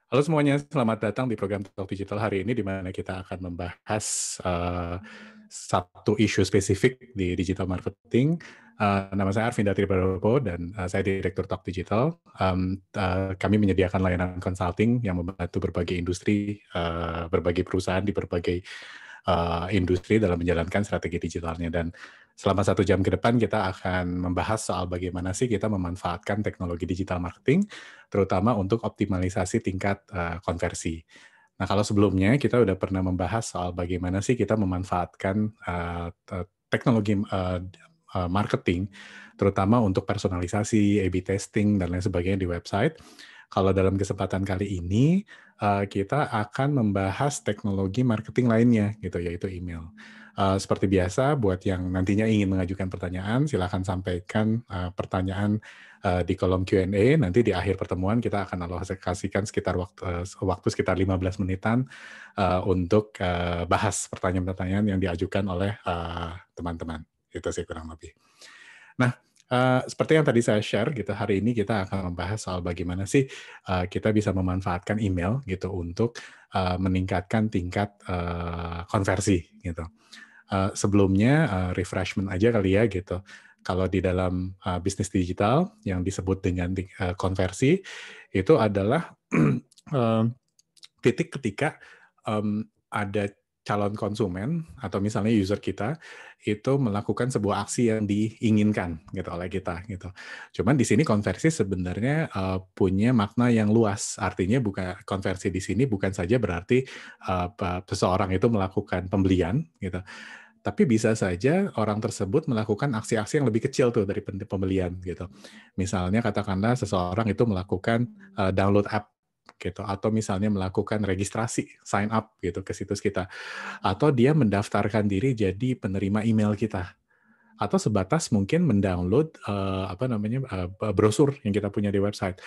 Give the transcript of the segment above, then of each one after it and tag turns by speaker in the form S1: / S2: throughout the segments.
S1: Halo semuanya, selamat datang di program Talk Digital hari ini di mana kita akan membahas satu isu spesifik di digital marketing. Nama saya Arvinda Tribadopo dan saya Direktur Talk Digital. Kami menyediakan layanan consulting yang membantu berbagai industri, berbagai perusahaan di berbagai industri dalam menjalankan strategi digitalnya. Dan selama 1 jam ke depan kita akan membahas soal bagaimana sih kita memanfaatkan teknologi digital marketing terutama untuk optimalisasi tingkat konversi. Nah, kalau sebelumnya kita udah pernah membahas soal bagaimana sih kita memanfaatkan teknologi marketing, terutama untuk personalisasi, A/B testing, dan lain sebagainya di website. Kalau dalam kesempatan kali ini, kita akan membahas teknologi marketing lainnya, gitu, yaitu email. Seperti biasa, buat yang nantinya ingin mengajukan pertanyaan, silakan sampaikan pertanyaan di kolom Q&A. Nanti di akhir pertemuan kita akan alokasikan sekitar waktu sekitar 15 menitan untuk bahas pertanyaan-pertanyaan yang diajukan oleh teman-teman. Itu sih kurang lebih. Nah, seperti yang tadi saya share gitu, hari ini kita akan membahas soal bagaimana sih kita bisa memanfaatkan email gitu untuk meningkatkan tingkat konversi gitu. Sebelumnya refreshment aja kali ya gitu. Kalau di dalam bisnis digital yang disebut dengan konversi itu adalah titik ketika ada calon konsumen atau misalnya user kita itu melakukan sebuah aksi yang diinginkan gitu oleh kita gitu. Cuman di sini konversi sebenarnya punya makna yang luas. Artinya bukan konversi di sini bukan saja berarti seseorang itu melakukan pembelian gitu. Tapi bisa saja orang tersebut melakukan aksi-aksi yang lebih kecil tuh dari pembelian gitu. Misalnya katakanlah seseorang itu melakukan download app gitu, atau misalnya melakukan registrasi, sign up gitu ke situs kita, atau dia mendaftarkan diri jadi penerima email kita, atau sebatas mungkin mendownload brosur yang kita punya di website,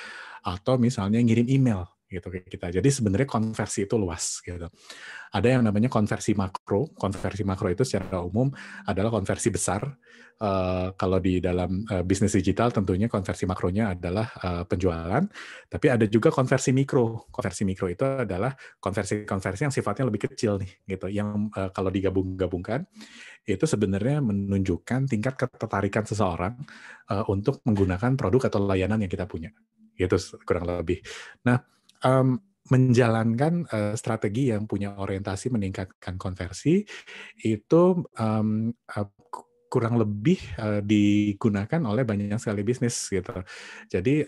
S1: atau misalnya ngirim email gitu ke kita. Jadi sebenarnya konversi itu luas gitu. Ada yang namanya konversi makro. Konversi makro itu secara umum adalah konversi besar. Kalau di dalam bisnis digital tentunya konversi makronya adalah penjualan. Tapi ada juga konversi mikro. Konversi mikro itu adalah konversi-konversi yang sifatnya lebih kecil nih, gitu. Yang kalau digabung-gabungkan itu sebenarnya menunjukkan tingkat ketertarikan seseorang untuk menggunakan produk atau layanan yang kita punya. Gitu kurang lebih. Nah, menjalankan strategi yang punya orientasi meningkatkan konversi itu kurang lebih digunakan oleh banyak sekali bisnis gitu. Jadi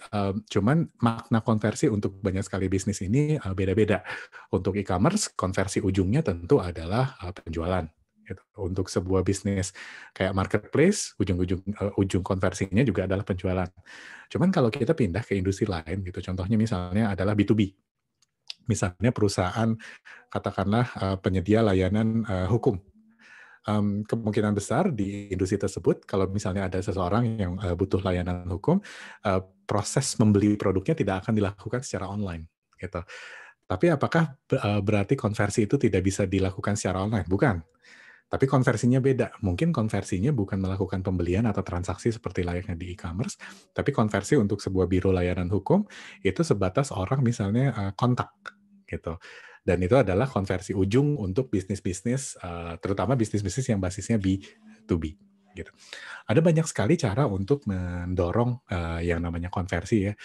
S1: cuman makna konversi untuk banyak sekali bisnis ini beda-beda. Untuk e-commerce konversi ujungnya tentu adalah penjualan. Gitu. Untuk sebuah bisnis kayak marketplace ujung konversinya juga adalah penjualan. Cuman kalau kita pindah ke industri lain gitu, contohnya misalnya adalah B2B. Misalnya perusahaan katakanlah penyedia layanan hukum. Kemungkinan besar di industri tersebut kalau misalnya ada seseorang yang butuh layanan hukum, proses membeli produknya tidak akan dilakukan secara online gitu. Tapi apakah berarti konversi itu tidak bisa dilakukan secara online? Bukan. Tapi konversinya beda. Mungkin konversinya bukan melakukan pembelian atau transaksi seperti layaknya di e-commerce, tapi konversi untuk sebuah biro layanan hukum itu sebatas orang misalnya kontak gitu. Dan itu adalah konversi ujung untuk bisnis-bisnis, terutama bisnis-bisnis yang basisnya B2B gitu. Ada banyak sekali cara untuk mendorong yang namanya konversi ya.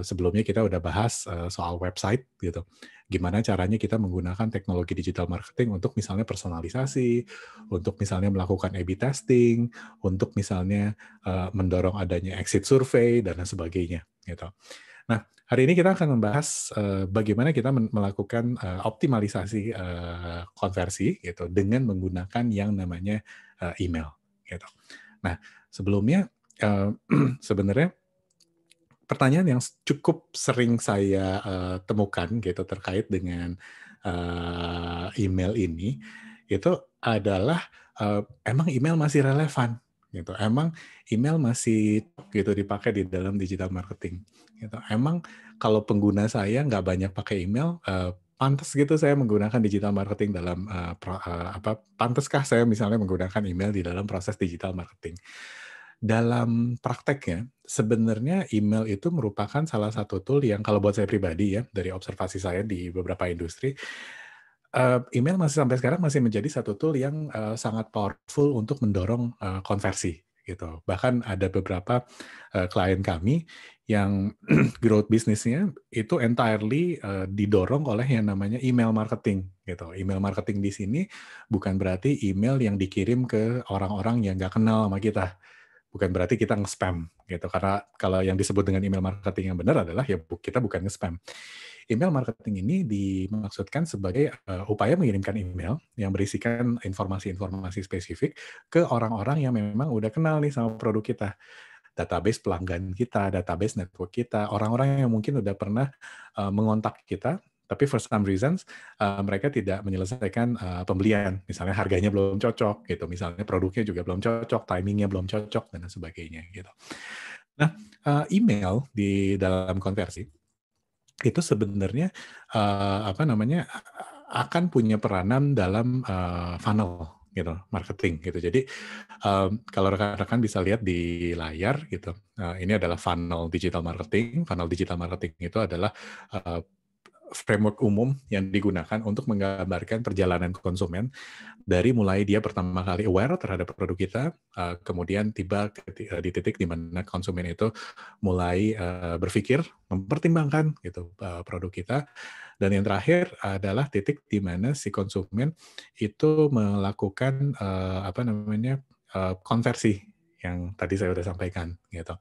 S1: Sebelumnya kita udah bahas soal website gitu. Gimana caranya kita menggunakan teknologi digital marketing untuk misalnya personalisasi, untuk misalnya melakukan A/B testing, untuk misalnya mendorong adanya exit survey dan lain sebagainya gitu. Nah, hari ini kita akan membahas bagaimana kita melakukan optimalisasi konversi gitu dengan menggunakan yang namanya email gitu. Nah, sebelumnya sebenarnya pertanyaan yang cukup sering saya temukan gitu terkait dengan email ini itu adalah emang email masih relevan gitu, emang email masih gitu dipakai di dalam digital marketing gitu. Emang kalau pengguna saya nggak banyak pakai email, pantas gitu saya menggunakan digital marketing dalam pantaskah saya misalnya menggunakan email di dalam proses digital marketing? Dalam prakteknya, sebenarnya email itu merupakan salah satu tool yang kalau buat saya pribadi ya, dari observasi saya di beberapa industri, email masih sampai sekarang masih menjadi satu tool yang, sangat powerful untuk mendorong, konversi, gitu. Bahkan ada beberapa, klien kami yang growth bisnisnya itu entirely, didorong oleh yang namanya email marketing, gitu. Email marketing di sini bukan berarti email yang dikirim ke orang-orang yang nggak kenal sama kita. Bukan berarti kita nge-spam gitu, karena kalau yang disebut dengan email marketing yang benar adalah ya kita bukan nge-spam. Email marketing ini dimaksudkan sebagai upaya mengirimkan email yang berisikan informasi-informasi spesifik ke orang-orang yang memang udah kenal nih sama produk kita. Database pelanggan kita, database network kita, orang-orang yang mungkin udah pernah mengontak kita, tapi for some reasons mereka tidak menyelesaikan pembelian. Misalnya harganya belum cocok, gitu. Misalnya produknya juga belum cocok, timingnya belum cocok, dan sebagainya. Gitu. Nah, email di dalam konversi itu sebenarnya apa namanya akan punya peranan dalam funnel gitu, marketing gitu. Jadi kalau rekan-rekan bisa lihat di layar gitu, ini adalah funnel digital marketing. Funnel digital marketing itu adalah framework umum yang digunakan untuk menggambarkan perjalanan konsumen dari mulai dia pertama kali aware terhadap produk kita, kemudian tiba di titik di mana konsumen itu mulai berpikir, mempertimbangkan gitu produk kita, dan yang terakhir adalah titik di mana si konsumen itu melakukan apa namanya konversi yang tadi saya sudah sampaikan gitu.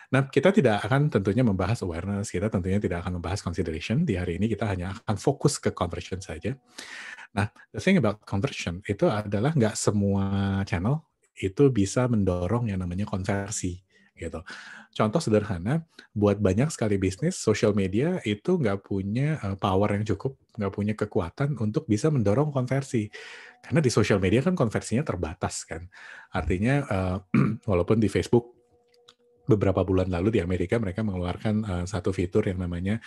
S1: Nah, kita tidak akan tentunya membahas awareness, kita tentunya tidak akan membahas consideration. Di hari ini kita hanya akan fokus ke conversion saja. Nah, the thing about conversion itu adalah nggak semua channel itu bisa mendorong yang namanya konversi gitu. Contoh sederhana, buat banyak sekali bisnis, social media itu nggak punya power yang cukup, nggak punya kekuatan untuk bisa mendorong konversi. Karena di social media kan konversinya terbatas kan. Artinya walaupun di Facebook beberapa bulan lalu di Amerika mereka mengeluarkan satu fitur yang namanya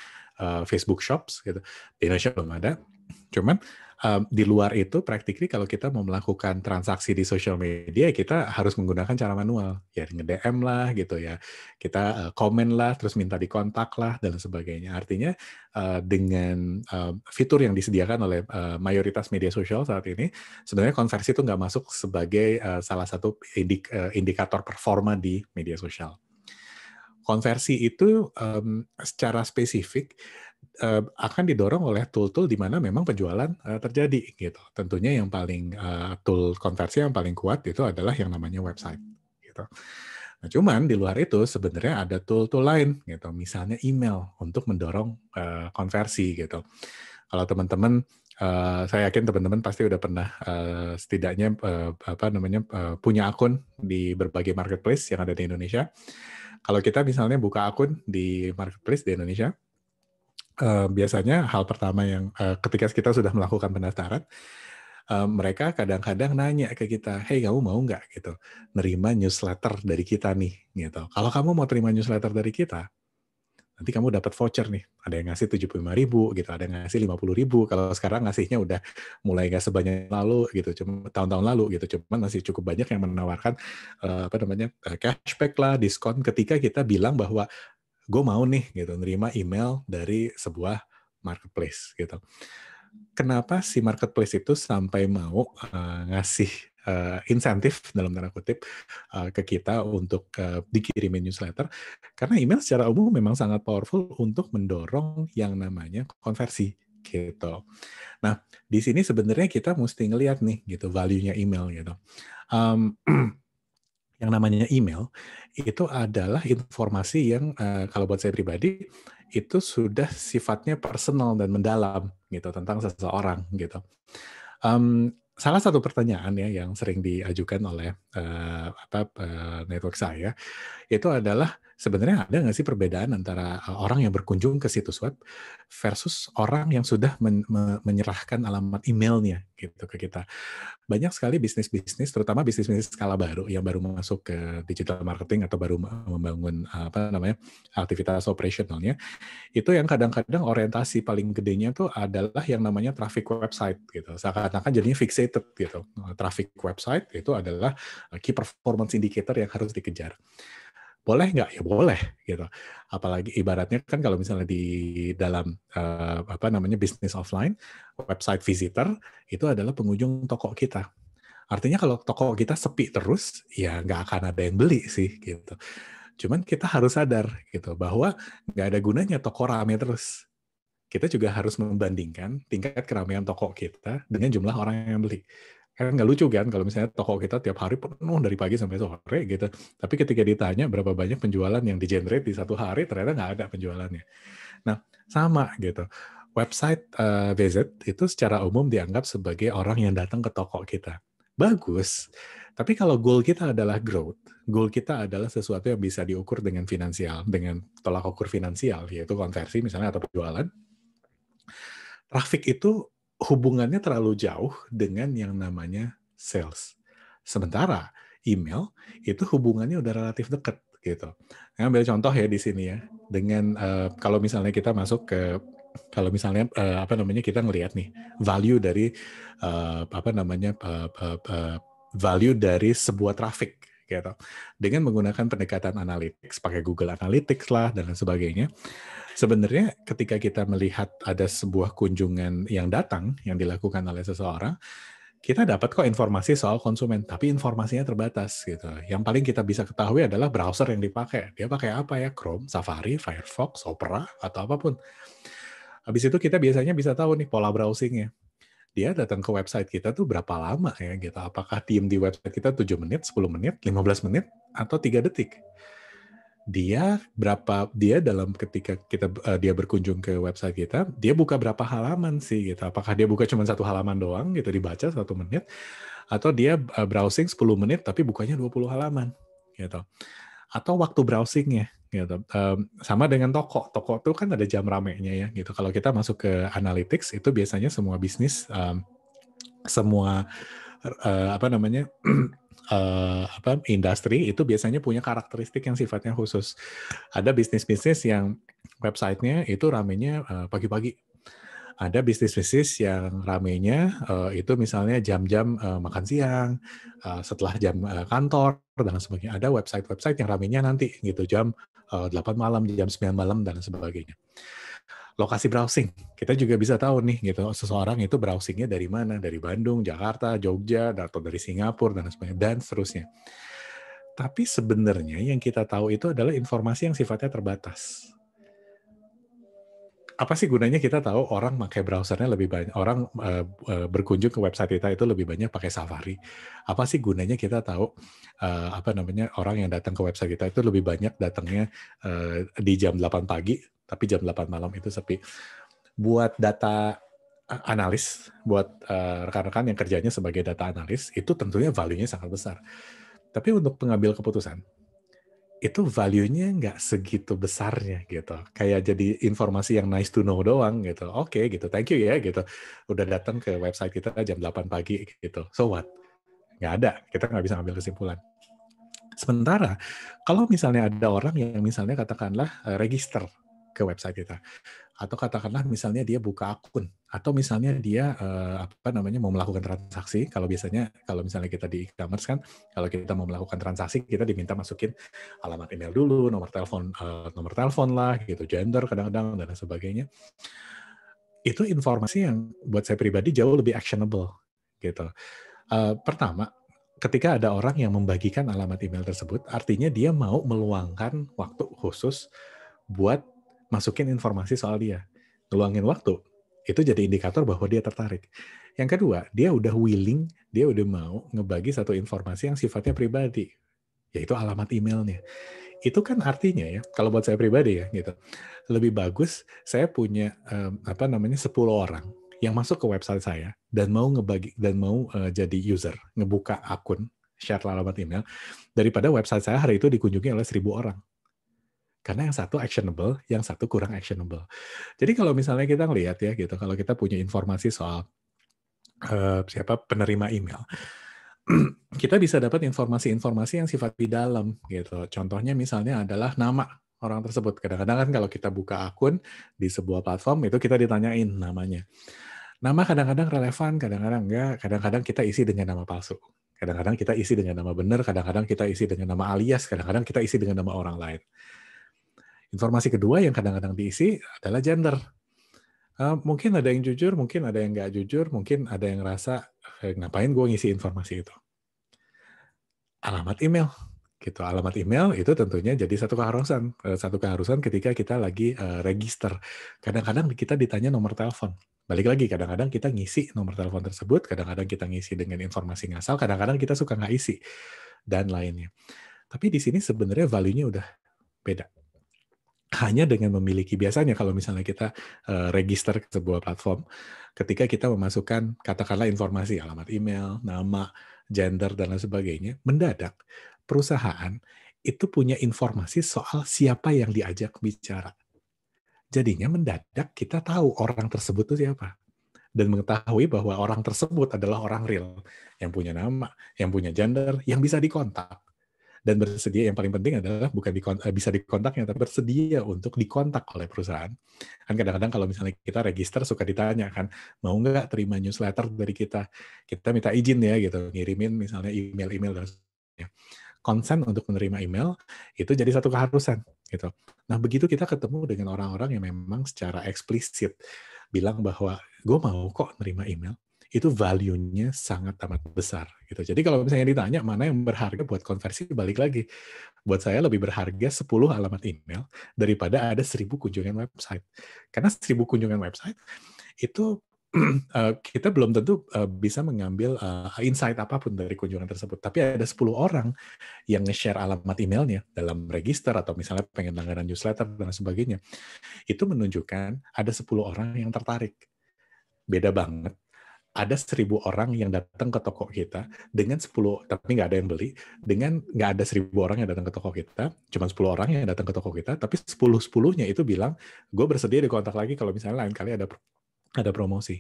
S1: Facebook Shops gitu. Di Indonesia belum ada. Cuman di luar itu practically kalau kita mau melakukan transaksi di social media kita harus menggunakan cara manual. Ya nge-DM lah gitu ya. Kita komen lah, terus minta dikontak lah dan sebagainya. Artinya dengan fitur yang disediakan oleh mayoritas media sosial saat ini, sebenarnya konversi itu nggak masuk sebagai salah satu indikator performa di media sosial. Konversi itu secara spesifik akan didorong oleh tool-tool di mana memang penjualan terjadi gitu. Tentunya yang paling tool konversi yang paling kuat itu adalah yang namanya website gitu. Nah, cuman di luar itu sebenarnya ada tool-tool lain gitu, misalnya email untuk mendorong konversi gitu. Kalau teman-teman saya yakin teman-teman pasti udah pernah setidaknya apa namanya punya akun di berbagai marketplace yang ada di Indonesia. Kalau kita misalnya buka akun di marketplace di Indonesia, biasanya hal pertama yang ketika kita sudah melakukan pendaftaran, mereka kadang-kadang nanya ke kita, "Hey, kamu mau nggak gitu nerima newsletter dari kita nih?" Gitu. Kalau kamu mau terima newsletter dari kita, nanti kamu dapat voucher nih. Ada yang ngasih 75.000 gitu, ada yang ngasih 50.000. Kalau sekarang ngasihnya udah mulai nggak sebanyak lalu gitu, cuma tahun-tahun lalu gitu. Cuman masih cukup banyak yang menawarkan apa namanya cashback lah, diskon ketika kita bilang bahwa gue mau nih gitu nerima email dari sebuah marketplace gitu. Kenapa si marketplace itu sampai mau ngasih insentif dalam tanda kutip ke kita untuk dikirimin newsletter? Karena email secara umum memang sangat powerful untuk mendorong yang namanya konversi gitu. Nah, di sini sebenarnya kita mesti ngelihat nih gitu value-nya email gitu. Um, yang namanya email itu adalah informasi yang kalau buat saya pribadi itu sudah sifatnya personal dan mendalam gitu tentang seseorang gitu. Salah satu pertanyaan ya yang sering diajukan oleh network saya itu adalah sebenarnya ada nggak sih perbedaan antara orang yang berkunjung ke situs web versus orang yang sudah menyerahkan alamat emailnya gitu ke kita. Banyak sekali bisnis-bisnis, terutama bisnis-bisnis skala baru yang baru masuk ke digital marketing atau baru membangun apa namanya aktivitas operasionalnya, itu yang kadang-kadang orientasi paling gedenya tuh adalah yang namanya traffic website gitu. Seakan-akan jadinya fixated gitu. Traffic website itu adalah key performance indicator yang harus dikejar. Boleh nggak? Ya boleh gitu. Apalagi ibaratnya kan kalau misalnya di dalam bisnis offline, website visitor itu adalah pengunjung toko kita. Artinya kalau toko kita sepi terus, ya nggak akan ada yang beli sih gitu. Cuman kita harus sadar gitu bahwa nggak ada gunanya toko rame terus. Kita juga harus membandingkan tingkat keramaian toko kita dengan jumlah orang yang beli. Kan nggak lucu kan kalau misalnya toko kita tiap hari penuh dari pagi sampai sore gitu. Tapi ketika ditanya berapa banyak penjualan yang di-generate di satu hari, ternyata nggak ada penjualannya. Nah, sama gitu. Website visit itu secara umum dianggap sebagai orang yang datang ke toko kita. Bagus. Tapi kalau goal kita adalah growth, goal kita adalah sesuatu yang bisa diukur dengan finansial, dengan tolak ukur finansial, yaitu konversi misalnya atau penjualan. Traffic itu hubungannya terlalu jauh dengan yang namanya sales. Sementara email itu hubungannya udah relatif dekat gitu. Nah, ambil contoh ya di sini ya. Dengan kalau misalnya kita masuk ke kita ngelihat nih value dari value dari sebuah traffic gitu. Dengan menggunakan pendekatan analytics, pakai Google Analytics lah dan lain sebagainya. Sebenarnya ketika kita melihat ada sebuah kunjungan yang datang yang dilakukan oleh seseorang, kita dapat kok informasi soal konsumen, tapi informasinya terbatas gitu. Yang paling kita bisa ketahui adalah browser yang dipakai. Dia pakai apa ya? Chrome, Safari, Firefox, Opera, atau apapun. Habis itu kita biasanya bisa tahu nih pola browsingnya. Dia datang ke website kita tuh berapa lama ya gitu. Apakah diem di website kita 7 menit, 10 menit, 15 menit, atau 3 detik. Dia dalam ketika dia berkunjung ke website kita, dia buka berapa halaman sih gitu. Apakah dia buka cuma satu halaman doang gitu dibaca 1 menit, atau dia browsing 10 menit tapi bukanya 20 halaman gitu. Atau waktu browsingnya gitu. Sama dengan toko tuh kan ada jam ramenya ya gitu. Kalau kita masuk ke analytics itu biasanya semua bisnis semua industri itu biasanya punya karakteristik yang sifatnya khusus. Ada bisnis-bisnis yang websitenya itu ramenya pagi-pagi. Ada bisnis-bisnis yang ramenya itu misalnya jam-jam makan siang, setelah jam kantor, dan sebagainya. Ada website-website yang ramenya nanti gitu, jam 8 malam, jam 9 malam, dan sebagainya. Lokasi browsing, kita juga bisa tahu nih gitu, seseorang itu browsingnya dari mana, dari Bandung, Jakarta, Jogja, atau dari Singapura, dan sebagainya, dan seterusnya. Tapi sebenarnya yang kita tahu itu adalah informasi yang sifatnya terbatas. Apa sih gunanya kita tahu orang pakai browsernya lebih banyak, orang berkunjung ke website kita itu lebih banyak pakai Safari? Apa sih gunanya kita tahu orang yang datang ke website kita itu lebih banyak datangnya di jam 8 pagi, tapi jam 8 malam itu sepi? Buat data analis, buat rekan-rekan yang kerjanya sebagai data analis, itu tentunya value-nya sangat besar. Tapi untuk pengambil keputusan, itu value-nya nggak segitu besarnya gitu. Kayak jadi informasi yang nice to know doang gitu. Oke gitu, thank you ya gitu. Udah datang ke website kita jam 8 pagi gitu. So what? Nggak ada, kita nggak bisa ambil kesimpulan. Sementara, kalau misalnya ada orang yang misalnya katakanlah register ke website kita, atau katakanlah misalnya dia buka akun, atau misalnya dia mau melakukan transaksi. Kalau misalnya kita di e-commerce kan, kalau kita mau melakukan transaksi kita diminta masukin alamat email dulu, nomor telepon lah gitu, gender kadang-kadang dan sebagainya. Itu informasi yang buat saya pribadi jauh lebih actionable gitu. Pertama, ketika ada orang yang membagikan alamat email tersebut, artinya dia mau meluangkan waktu khusus buat masukin informasi soal dia. Ngeluangin waktu, itu jadi indikator bahwa dia tertarik. Yang kedua, dia udah willing, dia udah mau ngebagi satu informasi yang sifatnya pribadi, yaitu alamat emailnya. Itu kan artinya ya, kalau buat saya pribadi ya gitu, lebih bagus saya punya 10 orang yang masuk ke website saya dan mau jadi user, ngebuka akun, share alamat email, daripada website saya hari itu dikunjungi oleh 1.000 orang. Karena yang satu actionable, yang satu kurang actionable. Jadi kalau misalnya kita ngelihat ya gitu, kalau kita punya informasi soal siapa penerima email, kita bisa dapat informasi-informasi yang sifat di dalam gitu. Contohnya misalnya adalah nama orang tersebut. Kadang-kadang kan kalau kita buka akun di sebuah platform itu kita ditanyain namanya. Nama kadang-kadang relevan, kadang-kadang enggak, kadang-kadang kita isi dengan nama palsu. Kadang-kadang kita isi dengan nama benar, kadang-kadang kita isi dengan nama alias, kadang-kadang kita isi dengan nama orang lain. Informasi kedua yang kadang-kadang diisi adalah gender. Mungkin ada yang jujur, mungkin ada yang nggak jujur, mungkin ada yang ngerasa, ngapain gue ngisi informasi itu. Alamat email, gitu. Alamat email itu tentunya jadi satu keharusan ketika kita lagi register. Kadang-kadang kita ditanya nomor telepon. Balik lagi, kadang-kadang kita ngisi nomor telepon tersebut, kadang-kadang kita ngisi dengan informasi ngasal, kadang-kadang kita suka nggak isi, dan lainnya. Tapi di sini sebenarnya value-nya udah beda. Hanya dengan memiliki, biasanya kalau misalnya kita register ke sebuah platform, ketika kita memasukkan katakanlah informasi alamat email, nama, gender, dan lain sebagainya, mendadak perusahaan itu punya informasi soal siapa yang diajak bicara. Jadinya mendadak kita tahu orang tersebut itu siapa. Dan mengetahui bahwa orang tersebut adalah orang real, yang punya nama, yang punya gender, yang bisa dikontak. Dan bersedia, yang paling penting adalah bukan bisa dikontaknya, tapi bersedia untuk dikontak oleh perusahaan. Kan kadang-kadang kalau misalnya kita register suka ditanya kan, mau nggak terima newsletter dari kita? Kita minta izin ya gitu, ngirimin misalnya email-email dan sebagainya. Konsen untuk menerima email itu jadi satu keharusan gitu. Nah begitu kita ketemu dengan orang-orang yang memang secara eksplisit bilang bahwa gue mau kok nerima email, itu value-nya sangat amat besar gitu. Jadi kalau misalnya ditanya mana yang berharga buat konversi, balik lagi. Buat saya lebih berharga 10 alamat email daripada ada 1000 kunjungan website. Karena 1000 kunjungan website itu kita belum tentu bisa mengambil insight apapun dari kunjungan tersebut. Tapi ada 10 orang yang nge-share alamat emailnya dalam register atau misalnya pengen langganan newsletter dan sebagainya. Itu menunjukkan ada 10 orang yang tertarik. Beda banget ada 1000 orang yang datang ke toko kita dengan 10, tapi nggak ada yang beli, dengan nggak ada 1000 orang yang datang ke toko kita, cuma 10 orang yang datang ke toko kita, tapi 10-10-nya itu bilang, gue bersedia dikontak lagi kalau misalnya lain kali ada promosi.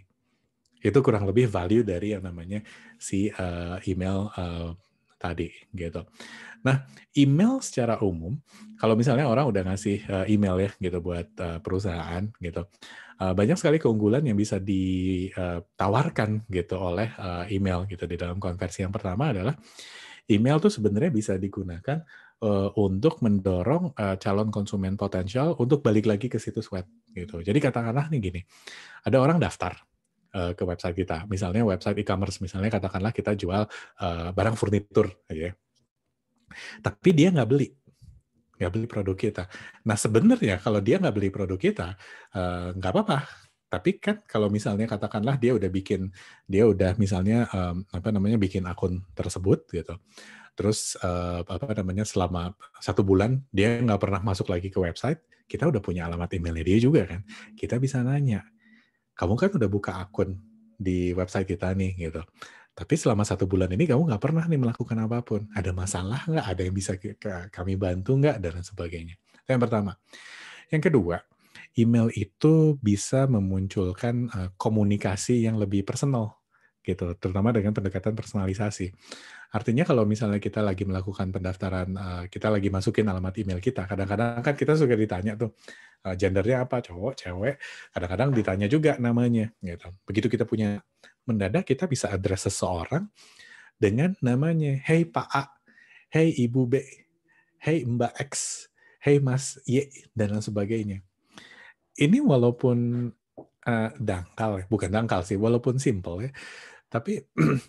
S1: Itu kurang lebih value dari yang namanya si email tadi gitu. Nah, email secara umum, kalau misalnya orang udah ngasih email ya gitu buat perusahaan gitu, banyak sekali keunggulan yang bisa ditawarkan gitu oleh email gitu di dalam konversi. Yang pertama adalah email tuh sebenarnya bisa digunakan untuk mendorong calon konsumen potensial untuk balik lagi ke situs web gitu. Jadi katakanlah nih gini, ada orang daftar ke website kita, misalnya website e-commerce, misalnya katakanlah kita jual barang furnitur aja ya. Tapi dia nggak beli produk kita. Nah sebenarnya kalau dia nggak beli produk kita, nggak apa-apa. Tapi kan kalau misalnya katakanlah dia udah misalnya bikin akun tersebut gitu. Terus selama 1 bulan dia nggak pernah masuk lagi ke website, kita udah punya alamat emailnya dia juga kan. Kita bisa nanya, kamu kan udah buka akun di website kita nih gitu. Tapi selama 1 bulan ini kamu nggak pernah nih melakukan apapun. Ada masalah nggak? Ada yang bisa kami bantu nggak? Dan lain sebagainya. Itu yang pertama. Yang kedua, email itu bisa memunculkan komunikasi yang lebih personal gitu, terutama dengan pendekatan personalisasi. Artinya kalau misalnya kita lagi melakukan pendaftaran, kita lagi masukin alamat email kita, kadang-kadang kan kita suka ditanya tuh, gendernya apa, cowok, cewek, kadang-kadang ditanya juga namanya, gitu. Begitu kita punya, mendadak kita bisa address seseorang dengan namanya, "Hey Pak A, hey Ibu B, hey Mbak X, hey Mas Y," dan lain sebagainya. Ini walaupun dangkal, bukan dangkal sih, walaupun simple ya, tapi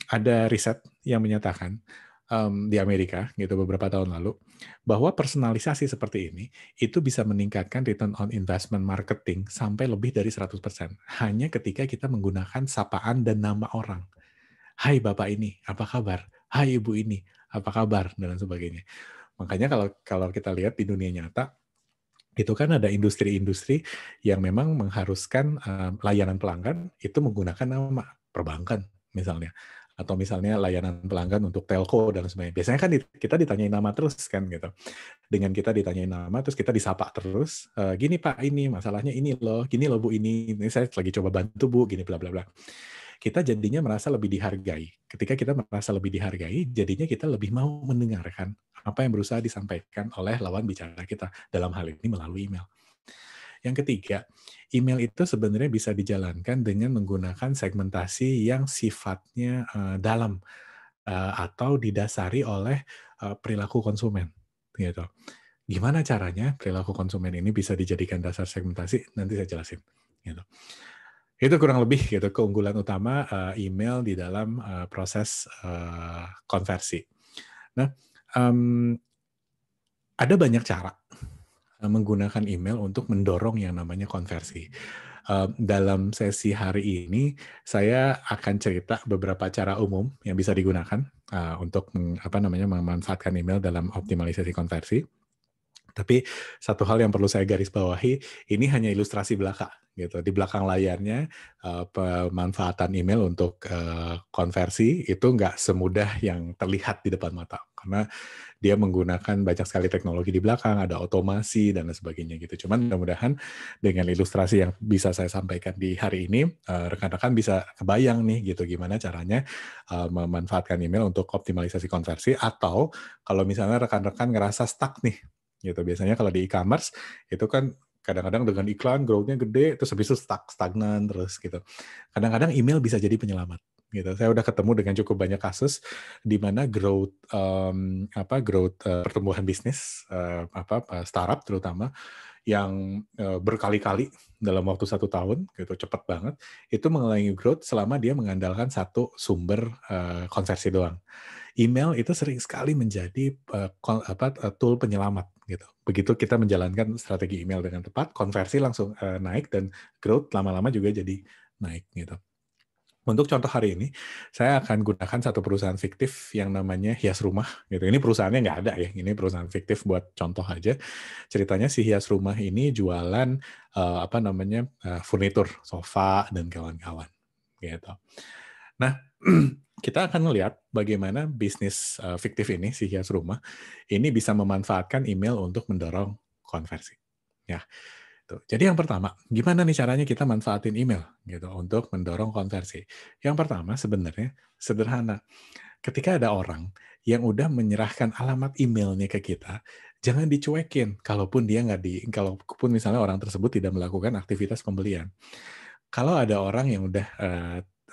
S1: ada riset yang menyatakan di Amerika gitu beberapa tahun lalu bahwa personalisasi seperti ini itu bisa meningkatkan return on investment marketing sampai lebih dari 100% hanya ketika kita menggunakan sapaan dan nama orang. Hai Bapak ini, apa kabar? Hai Ibu ini, apa kabar? Dan lain sebagainya. Makanya kalau kita lihat di dunia nyata, itu kan ada industri-industri yang memang mengharuskan layanan pelanggan itu menggunakan nama perbankan misalnya, atau misalnya layanan pelanggan untuk telco dan sebagainya. Biasanya kan kita ditanyain nama terus kan gitu. Dengan kita ditanyain nama terus kita disapa terus, gini Pak ini masalahnya ini loh, gini loh Bu ini saya lagi coba bantu Bu, gini bla bla bla. Kita jadinya merasa lebih dihargai. Ketika kita merasa lebih dihargai, jadinya kita lebih mau mendengarkan apa yang berusaha disampaikan oleh lawan bicara kita, dalam hal ini melalui email. Yang ketiga, email itu sebenarnya bisa dijalankan dengan menggunakan segmentasi yang sifatnya dalam. atau didasari oleh perilaku konsumen, gitu. Gimana caranya perilaku konsumen ini bisa dijadikan dasar segmentasi? Nanti saya jelasin. Gitu. Itu kurang lebih gitu keunggulan utama email di dalam proses konversi. Nah, ada banyak cara menggunakan email untuk mendorong yang namanya konversi. Dalam sesi hari ini, saya akan cerita beberapa cara umum yang bisa digunakan untuk memanfaatkan email dalam optimalisasi konversi. Tapi satu hal yang perlu saya garis bawahi, ini hanya ilustrasi belaka, gitu. Di belakang layarnya, pemanfaatan email untuk konversi itu nggak semudah yang terlihat di depan mata, karena dia menggunakan banyak sekali teknologi di belakang, ada otomasi dan lain sebagainya gitu. Cuman mudah-mudahan dengan ilustrasi yang bisa saya sampaikan di hari ini, rekan-rekan bisa kebayang nih gitu gimana caranya memanfaatkan email untuk optimalisasi konversi, atau kalau misalnya rekan-rekan ngerasa stuck nih, gitu. Biasanya kalau di e-commerce itu kan kadang-kadang dengan iklan growth-nya gede, terus habis itu stagnan terus gitu. Kadang-kadang email bisa jadi penyelamat. Gitu. Saya udah ketemu dengan cukup banyak kasus di mana growth pertumbuhan bisnis startup terutama yang berkali-kali dalam waktu 1 tahun gitu, cepat banget, itu mengalami growth selama dia mengandalkan satu sumber konversi doang. Email itu sering sekali menjadi tool penyelamat gitu. Begitu kita menjalankan strategi email dengan tepat, konversi langsung naik dan growth lama-lama juga jadi naik gitu. Untuk contoh hari ini, saya akan gunakan satu perusahaan fiktif yang namanya Hias Rumah. Gitu. Ini perusahaannya nggak ada ya, ini perusahaan fiktif buat contoh aja. Ceritanya si Hias Rumah ini jualan furnitur, sofa dan kawan-kawan. Gitu. Nah, kita akan melihat bagaimana bisnis fiktif ini, si Hias Rumah, ini bisa memanfaatkan email untuk mendorong konversi. Ya. Jadi yang pertama, gimana nih caranya kita manfaatin email gitu untuk mendorong konversi? Yang pertama sebenarnya sederhana. Ketika ada orang yang udah menyerahkan alamat emailnya ke kita, jangan dicuekin kalaupun kalaupun misalnya orang tersebut tidak melakukan aktivitas pembelian. Kalau ada orang yang udah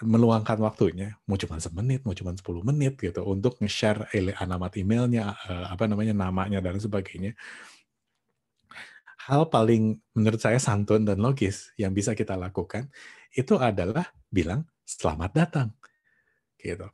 S1: meluangkan waktunya, mau cuma semenit, mau cuma 10 menit gitu untuk nge-share alamat emailnya, namanya dan sebagainya. Hal paling menurut saya santun dan logis yang bisa kita lakukan itu adalah bilang selamat datang gitu.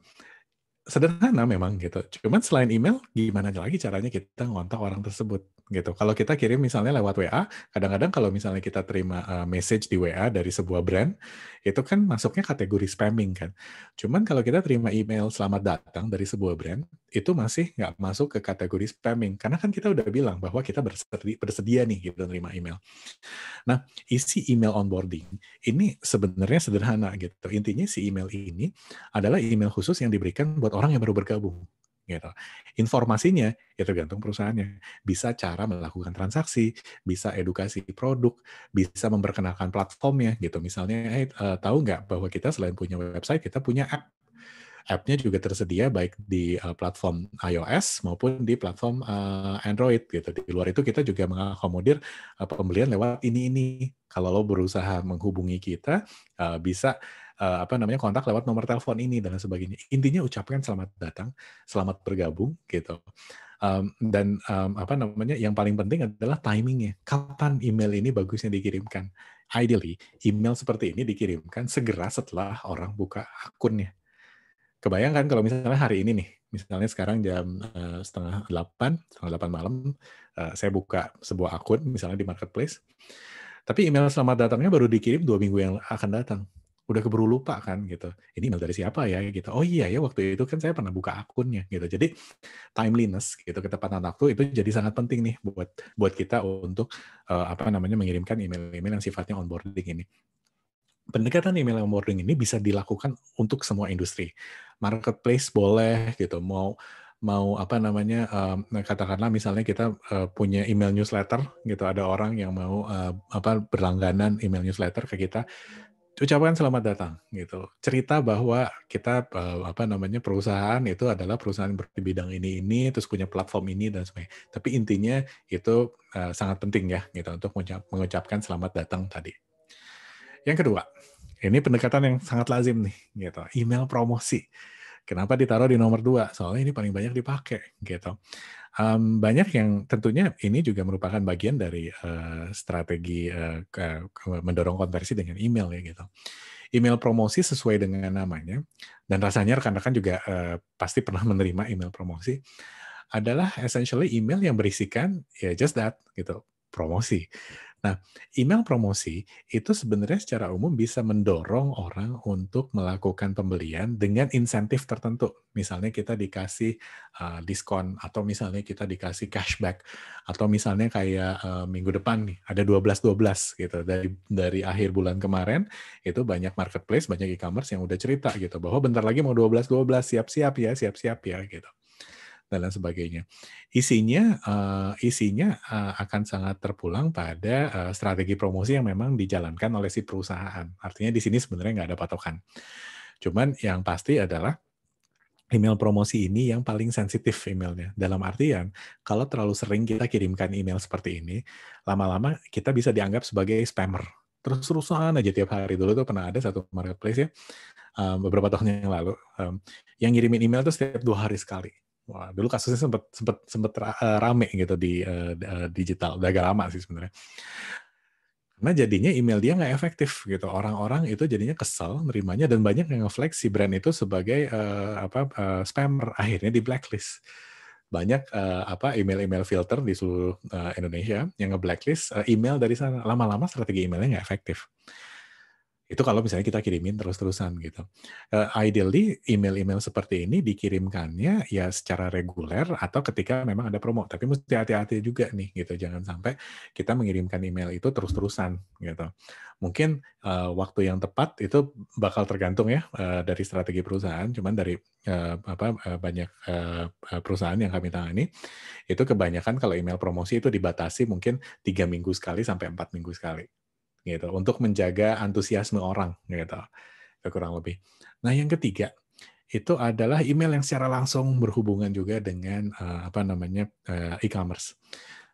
S1: Sederhana memang gitu. Cuman selain email, gimana lagi caranya kita ngontak orang tersebut gitu. Kalau kita kirim misalnya lewat WA, kadang-kadang kalau misalnya kita terima message di WA dari sebuah brand, itu kan masuknya kategori spamming kan. Cuman kalau kita terima email selamat datang dari sebuah brand, itu masih nggak masuk ke kategori spamming. Karena kan kita udah bilang bahwa kita bersedia nih gitu terima email. Nah, isi email onboarding ini sebenarnya sederhana gitu. Intinya si email ini adalah email khusus yang diberikan buat orang yang baru bergabung. Gitu. Informasinya ya tergantung perusahaannya. Bisa cara melakukan transaksi, bisa edukasi produk, bisa memperkenalkan platformnya gitu. Misalnya, tahu nggak bahwa kita selain punya website, kita punya app. App-nya juga tersedia baik di platform iOS maupun di platform Android gitu. Di luar itu kita juga mengakomodir pembelian lewat ini. Kalau lo berusaha menghubungi kita, bisa kontak lewat nomor telepon ini dan sebagainya. Intinya ucapkan selamat datang, selamat bergabung gitu. Yang paling penting adalah timingnya. Kapan email ini bagusnya dikirimkan? Ideally, email seperti ini dikirimkan segera setelah orang buka akunnya. Kebayang kan kalau misalnya hari ini nih, misalnya sekarang jam setengah 8 malam, saya buka sebuah akun misalnya di marketplace, tapi email selamat datangnya baru dikirim 2 minggu yang akan datang. Udah keburu lupa kan gitu. Ini email dari siapa ya gitu. Oh iya ya waktu itu kan saya pernah buka akunnya gitu. Jadi timeliness gitu, ketepatan waktu itu jadi sangat penting nih buat kita untuk mengirimkan email-email yang sifatnya onboarding ini. Pendekatan email onboarding ini bisa dilakukan untuk semua industri. Marketplace boleh gitu, mau katakanlah misalnya kita punya email newsletter gitu, ada orang yang mau berlangganan email newsletter ke kita, ucapkan selamat datang gitu. Cerita bahwa kita perusahaan itu adalah perusahaan di bidang ini, terus punya platform ini dan sebagainya. Tapi intinya itu sangat penting ya gitu untuk mengucapkan selamat datang tadi. Yang kedua, ini pendekatan yang sangat lazim nih, gitu. Email promosi. Kenapa ditaruh di nomor 2? Soalnya ini paling banyak dipakai gitu. Banyak yang tentunya ini juga merupakan bagian dari strategi mendorong konversi dengan email ya gitu. Email promosi sesuai dengan namanya, dan rasanya rekan-rekan juga pasti pernah menerima email promosi, adalah essentially email yang berisikan ya just that gitu, promosi. Nah, email promosi itu sebenarnya secara umum bisa mendorong orang untuk melakukan pembelian dengan insentif tertentu. Misalnya kita dikasih diskon, atau misalnya kita dikasih cashback, atau misalnya kayak minggu depan nih ada 12-12 gitu. Dari akhir bulan kemarin itu banyak marketplace, banyak e-commerce yang udah cerita gitu bahwa bentar lagi mau 12-12, siap-siap ya gitu, dan lain sebagainya. Isinya akan sangat terpulang pada strategi promosi yang memang dijalankan oleh si perusahaan. Artinya di sini sebenarnya nggak ada patokan. Cuman yang pasti adalah email promosi ini yang paling sensitif emailnya. Dalam artian, kalau terlalu sering kita kirimkan email seperti ini, lama-lama kita bisa dianggap sebagai spammer. Terus-terusan aja tiap hari. Dulu tuh pernah ada satu marketplace ya, beberapa tahun yang lalu, yang ngirimin email tuh setiap 2 hari sekali. Wah, dulu kasusnya sempet rame gitu di digital. Udah agak lama sih sebenarnya. Karena jadinya email dia nggak efektif gitu. Orang-orang itu jadinya kesel nerimanya, dan banyak yang nge-flag si brand itu sebagai spammer. Akhirnya di blacklist. Banyak email-email filter di seluruh Indonesia yang nge-blacklist email dari sana. Lama-lama strategi emailnya nggak efektif. Itu kalau misalnya kita kirimin terus-terusan gitu. Ideally email-email seperti ini dikirimkannya ya secara reguler atau ketika memang ada promo. Tapi mesti hati-hati juga nih gitu. Jangan sampai kita mengirimkan email itu terus-terusan gitu. Mungkin waktu yang tepat itu bakal tergantung ya dari strategi perusahaan. Cuman dari banyak perusahaan yang kami tangani, itu kebanyakan kalau email promosi itu dibatasi mungkin 3 minggu sekali sampai 4 minggu sekali gitu, untuk menjaga antusiasme orang gitu, kurang lebih. Nah, yang ketiga itu adalah email yang secara langsung berhubungan juga dengan e-commerce.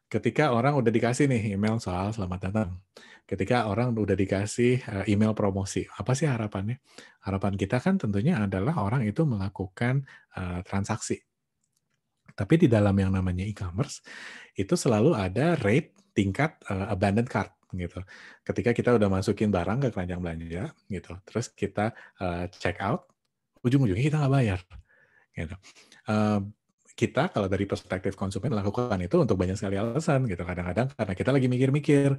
S1: Ketika orang udah dikasih nih email soal selamat datang, ketika orang udah dikasih email promosi, apa sih harapannya? Harapan kita kan tentunya adalah orang itu melakukan transaksi. Tapi di dalam yang namanya e-commerce, itu selalu ada rate tingkat abandoned cart gitu. Ketika kita udah masukin barang ke keranjang belanja gitu, terus kita check out, ujung-ujungnya kita nggak bayar gitu. Eee, Kita kalau dari perspektif konsumen melakukan itu untuk banyak sekali alasan gitu. Kadang-kadang karena kita lagi mikir-mikir,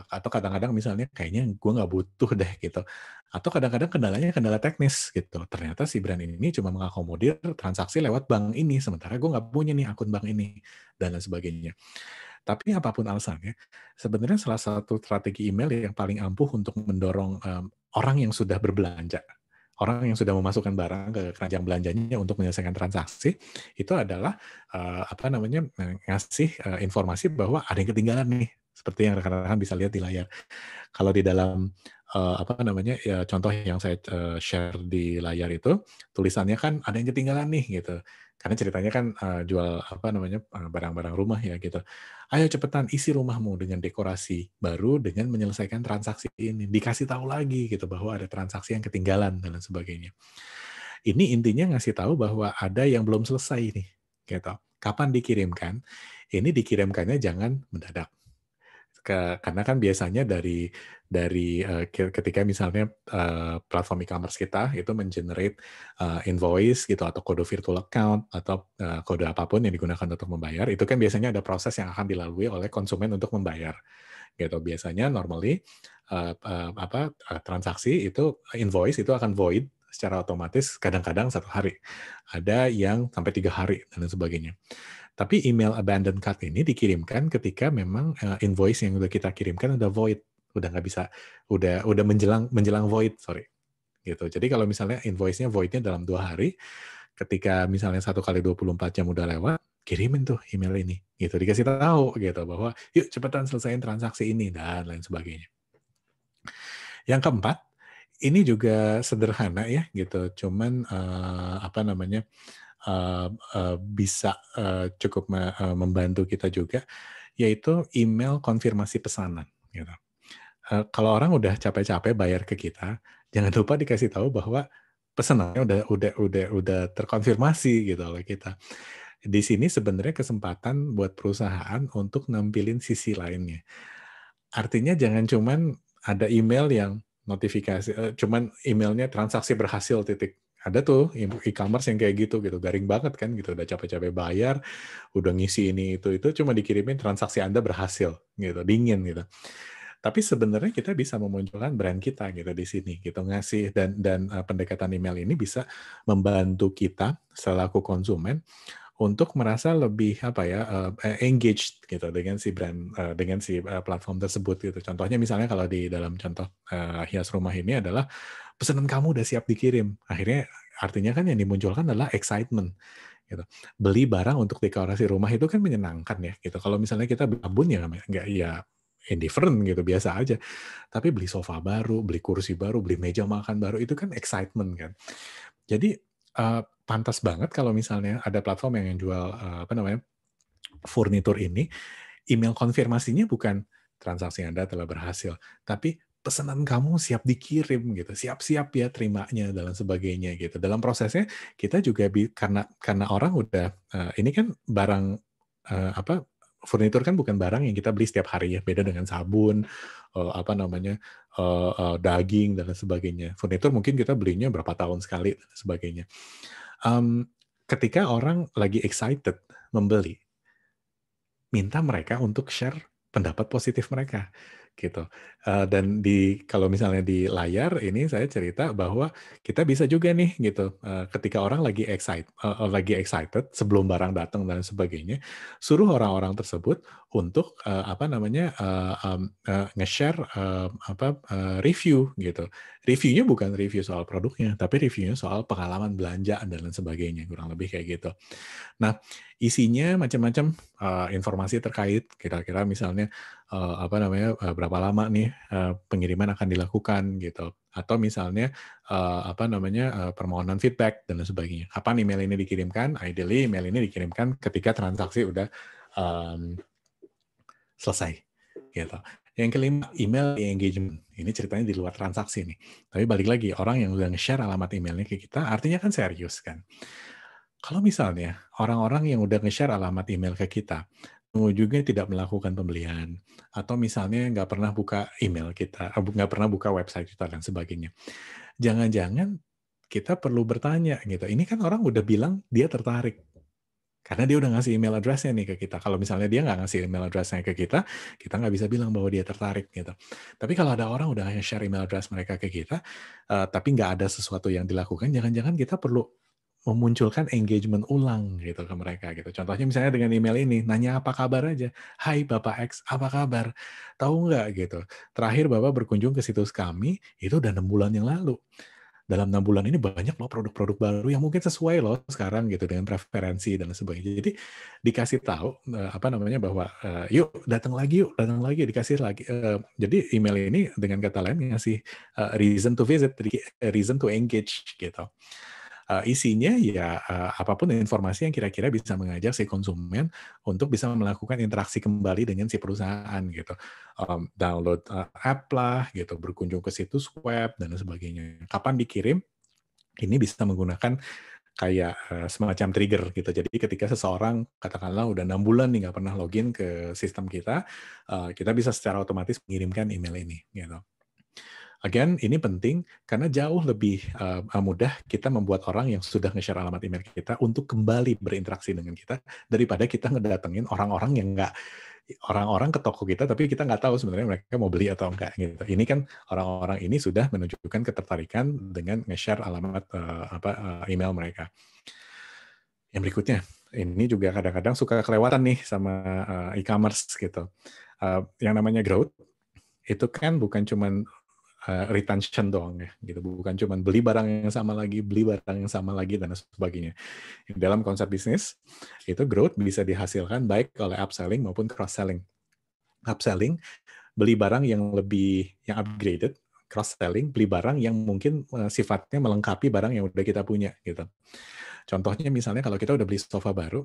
S1: atau kadang-kadang misalnya kayaknya gue nggak butuh deh gitu. Atau kadang-kadang kendalanya kendala teknis gitu. Ternyata si brand ini cuma mengakomodir transaksi lewat bank ini, sementara gue nggak punya nih akun bank ini, dan lain sebagainya. Tapi apapun alasannya, sebenarnya salah satu strategi email yang paling ampuh untuk mendorong orang yang sudah berbelanja, orang yang sudah memasukkan barang ke keranjang belanjanya untuk menyelesaikan transaksi, itu adalah ngasih informasi bahwa ada yang ketinggalan nih, seperti yang rekan-rekan bisa lihat di layar. Kalau di dalam contoh yang saya share di layar itu, tulisannya kan ada yang ketinggalan nih gitu. Karena ceritanya kan jual barang-barang rumah ya gitu. Ayo cepetan isi rumahmu dengan dekorasi baru dengan menyelesaikan transaksi ini. Dikasih tahu lagi gitu bahwa ada transaksi yang ketinggalan dan lain sebagainya. Ini intinya ngasih tahu bahwa ada yang belum selesai nih gitu. Kapan dikirimkan? Ini dikirimkannya jangan mendadak. Karena kan biasanya ketika misalnya platform e-commerce kita itu men-generate invoice gitu, atau kode virtual account, atau kode apapun yang digunakan untuk membayar, itu kan biasanya ada proses yang akan dilalui oleh konsumen untuk membayar gitu. Biasanya normally transaksi itu, invoice itu akan void secara otomatis kadang-kadang 1 hari. Ada yang sampai 3 hari dan lain sebagainya. Tapi email abandon cart ini dikirimkan ketika memang invoice yang udah kita kirimkan udah void, udah nggak bisa, udah menjelang void, sorry, gitu. Jadi kalau misalnya invoice-nya void-nya dalam 2 hari, ketika misalnya 1 kali 24 jam udah lewat, kirimin tuh email ini, gitu. Dikasih tahu gitu bahwa yuk cepetan selesaiin transaksi ini dan lain sebagainya. Yang keempat, ini juga sederhana ya gitu, cuman bisa cukup membantu kita juga, yaitu email konfirmasi pesanan gitu. Kalau orang udah capek-capek bayar ke kita, jangan lupa dikasih tahu bahwa pesanannya udah terkonfirmasi gitu oleh kita. Di sini sebenarnya kesempatan buat perusahaan untuk nampilin sisi lainnya. Artinya jangan cuman ada email yang notifikasi, cuman emailnya transaksi berhasil titik. Ada tuh e-commerce yang kayak gitu, garing banget kan gitu, udah capek-capek bayar, udah ngisi ini itu cuma dikirimin transaksi Anda berhasil gitu, dingin gitu. Tapi sebenarnya kita bisa memunculkan brand kita gitu di sini gitu, ngasih dan pendekatan email ini bisa membantu kita selaku konsumen untuk merasa lebih apa ya, engaged gitu dengan si brand, dengan si, platform tersebut gitu. Contohnya misalnya kalau di dalam contoh, hias rumah ini adalah pesanan kamu udah siap dikirim. Akhirnya artinya kan yang dimunculkan adalah excitement gitu. Beli barang untuk dekorasi rumah itu kan menyenangkan ya gitu. Kalau misalnya kita beli sabun ya nggak ya indifferent gitu, biasa aja. Tapi beli sofa baru, beli kursi baru, beli meja makan baru itu kan excitement kan. Jadi, pantas banget kalau misalnya ada platform yang jual, apa namanya, furnitur ini, email konfirmasinya bukan transaksi Anda telah berhasil, tapi pesanan kamu siap dikirim gitu, siap-siap ya terimanya dan lain sebagainya gitu. Dalam prosesnya kita juga karena orang udah, ini kan barang, apa, furnitur kan bukan barang yang kita beli setiap hari ya, beda dengan sabun, apa namanya, daging dan lain sebagainya. Furnitur mungkin kita belinya berapa tahun sekali dan sebagainya. Ketika orang lagi excited membeli, minta mereka untuk share pendapat positif mereka, gitu. Dan kalau misalnya di layar ini saya cerita bahwa kita bisa juga nih gitu, ketika orang lagi excited sebelum barang datang dan sebagainya, suruh orang-orang tersebut untuk, apa namanya, nge-share, review gitu. Reviewnya bukan review soal produknya, tapi reviewnya soal pengalaman belanja dan lain sebagainya, kurang lebih kayak gitu. Nah, isinya macam-macam, informasi terkait kira-kira misalnya, apa namanya, berapa lama nih, pengiriman akan dilakukan gitu, atau misalnya, apa namanya, permohonan feedback dan lain sebagainya. Kapan email ini dikirimkan? Ideally email ini dikirimkan ketika transaksi udah, mmm, selesai, gitu. Yang kelima, email engagement. Ini ceritanya di luar transaksi nih. Tapi balik lagi, orang yang udah nge-share alamat emailnya ke kita, artinya kan serius kan. Kalau misalnya orang-orang yang udah nge-share alamat email ke kita, ujungnya tidak melakukan pembelian, atau misalnya nggak pernah buka email kita, nggak pernah buka website kita dan sebagainya. Jangan-jangan kita perlu bertanya gitu, ini kan orang udah bilang dia tertarik, karena dia udah ngasih email address-nya nih ke kita. Kalau misalnya dia nggak ngasih email address-nya ke kita nggak bisa bilang bahwa dia tertarik gitu. Tapi kalau ada orang udah share email address mereka ke kita, tapi nggak ada sesuatu yang dilakukan, jangan-jangan kita perlu memunculkan engagement ulang gitu ke mereka gitu. Contohnya misalnya dengan email ini, nanya apa kabar aja. "Hai Bapak X, apa kabar? Tahu nggak gitu, terakhir Bapak berkunjung ke situs kami, itu udah 6 bulan yang lalu. Dalam 6 bulan ini banyak loh produk-produk baru yang mungkin sesuai loh sekarang gitu dengan preferensi dan sebagainya." Jadi dikasih tahu, apa namanya, bahwa, "Yuk datang lagi," dikasih lagi, jadi email ini dengan kata lain ngasih, reason to visit, reason to engage gitu. Isinya ya, apapun informasi yang kira-kira bisa mengajak si konsumen untuk bisa melakukan interaksi kembali dengan si perusahaan gitu. Download, app lah gitu, berkunjung ke situs web dan sebagainya. Kapan dikirim, ini bisa menggunakan kayak, semacam trigger gitu. Jadi ketika seseorang katakanlah udah 6 bulan nih nggak pernah login ke sistem kita, kita bisa secara otomatis mengirimkan email ini gitu. Again, ini penting karena jauh lebih, mudah kita membuat orang yang sudah nge-share alamat email kita untuk kembali berinteraksi dengan kita, daripada kita ngedatengin orang-orang yang nggak orang-orang ke toko kita, tapi kita nggak tahu sebenarnya mereka mau beli atau enggak, gitu. Ini kan orang-orang ini sudah menunjukkan ketertarikan dengan nge-share alamat, email mereka. Yang berikutnya, ini juga kadang-kadang suka kelewatan nih sama, e-commerce gitu. Yang namanya growth, itu kan bukan cuman retention doang ya, gitu. Bukan cuman beli barang yang sama lagi, dan sebagainya. Dalam konsep bisnis, itu growth bisa dihasilkan baik oleh upselling maupun cross-selling. Upselling, beli barang yang upgraded, cross-selling, beli barang yang mungkin sifatnya melengkapi barang yang udah kita punya, gitu. Contohnya misalnya kalau kita udah beli sofa baru,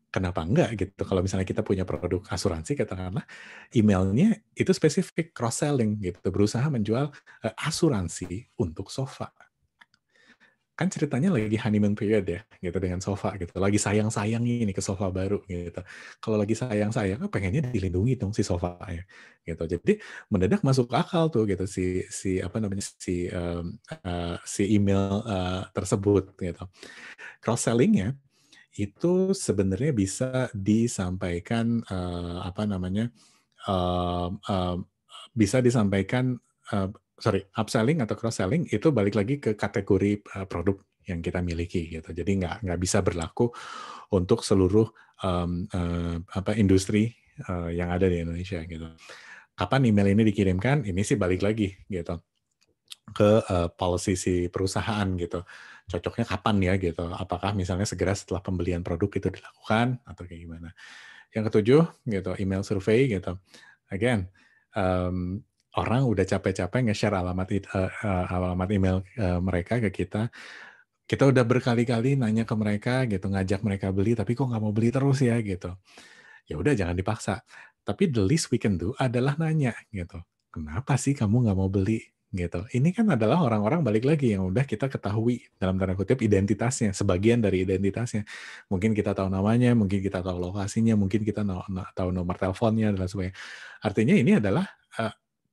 S1: kenapa enggak gitu, kalau misalnya kita punya produk asuransi katakanlah, emailnya itu spesifik cross selling gitu, berusaha menjual, asuransi untuk sofa. kan ceritanya lagi honeymoon period ya, gitu dengan sofa gitu. Lagi sayang-sayang ini ke sofa baru gitu. Kalau lagi sayang-sayang, pengennya dilindungi dong si sofanya, gitu. Jadi mendadak masuk akal tuh gitu si apa namanya si email tersebut gitu. Cross sellingnya itu sebenarnya bisa disampaikan apa namanya bisa disampaikan upselling atau cross selling itu balik lagi ke kategori produk yang kita miliki gitu. Jadi nggak bisa berlaku untuk seluruh apa industri yang ada di Indonesia gitu. Kapan email ini dikirimkan? Ini sih balik lagi gitu ke policy si perusahaan gitu. Cocoknya kapan ya gitu? Apakah misalnya segera setelah pembelian produk itu dilakukan atau kayak gimana? Yang ketujuh gitu, email survey gitu. Again, orang udah capek-capek nge-share alamat email mereka ke kita. Kita udah berkali-kali nanya ke mereka gitu, ngajak mereka beli, tapi kok nggak mau beli terus ya gitu. Ya udah jangan dipaksa. Tapi the least we can do adalah nanya gitu. Kenapa sih kamu nggak mau beli gitu? Ini kan adalah orang-orang balik lagi yang udah kita ketahui dalam tanda kutip identitasnya, sebagian dari identitasnya. Mungkin kita tahu namanya, mungkin kita tahu lokasinya, mungkin kita tahu nomor teleponnya dan sebagainya. Artinya ini adalah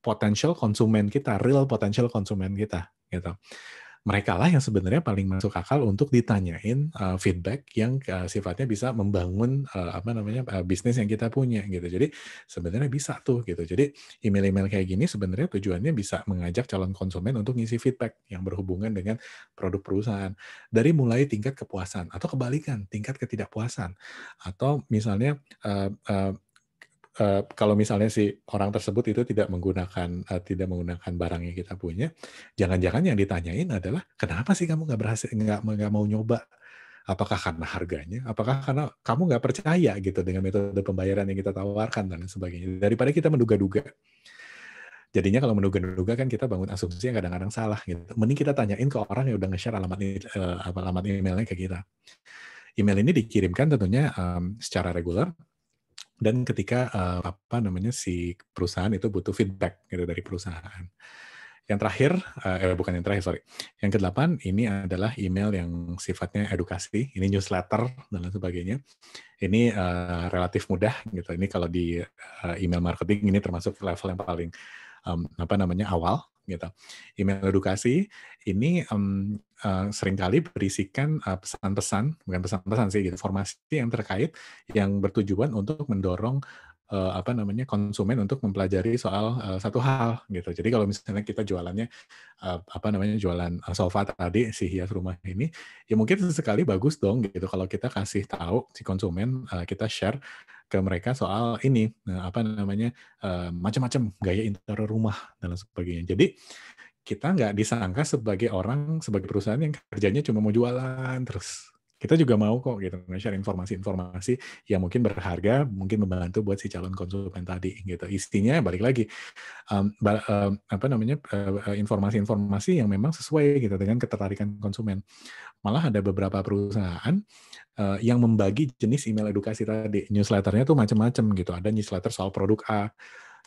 S1: potential konsumen kita, real potential konsumen kita gitu. Mereka lah yang sebenarnya paling masuk akal untuk ditanyain feedback yang sifatnya bisa membangun apa namanya bisnis yang kita punya gitu. Jadi sebenarnya bisa tuh gitu. Jadi email-email kayak gini sebenarnya tujuannya bisa mengajak calon konsumen untuk ngisi feedback yang berhubungan dengan produk perusahaan dari mulai tingkat kepuasan atau kebalikan tingkat ketidakpuasan atau misalnya kalau misalnya si orang tersebut itu tidak menggunakan barang yang kita punya, jangan-jangan yang ditanyain adalah kenapa sih kamu nggak berhasil nggak mau nyoba? Apakah karena harganya? Apakah karena kamu nggak percaya gitu dengan metode pembayaran yang kita tawarkan dan lain sebagainya? Daripada kita menduga-duga. Jadinya kalau menduga-duga kan kita bangun asumsi yang kadang-kadang salah gitu. Mending kita tanyain ke orang yang udah nge-share alamat emailnya ke kita. Email ini dikirimkan tentunya secara reguler dan ketika apa namanya si perusahaan itu butuh feedback gitu dari perusahaan. Yang terakhir, bukan yang terakhir, sorry. Yang ke-8, ini adalah email yang sifatnya edukasi, ini newsletter dan lain sebagainya. Ini relatif mudah gitu. Ini kalau di email marketing ini termasuk level yang paling apa namanya awal gitu. Email edukasi ini seringkali berisikan pesan-pesan, bukan pesan-pesan sih, gitu, informasi yang terkait yang bertujuan untuk mendorong apa namanya konsumen untuk mempelajari soal satu hal gitu. Jadi kalau misalnya kita jualannya apa namanya jualan sofa tadi si hias rumah ini, ya mungkin sesekali bagus dong gitu kalau kita kasih tahu si konsumen kita share ke mereka soal ini apa namanya macam-macam gaya interior rumah dan lain sebagainya. Jadi kita nggak disangka sebagai orang, sebagai perusahaan yang kerjanya cuma mau jualan terus. Kita juga mau kok gitu nge-share informasi-informasi yang mungkin berharga, mungkin membantu buat si calon konsumen tadi gitu. Isinya balik lagi apa namanya informasi-informasi yang memang sesuai gitu dengan ketertarikan konsumen. Malah ada beberapa perusahaan yang membagi jenis email edukasi tadi. Newsletternya tuh macam-macam gitu. Ada newsletter soal produk A,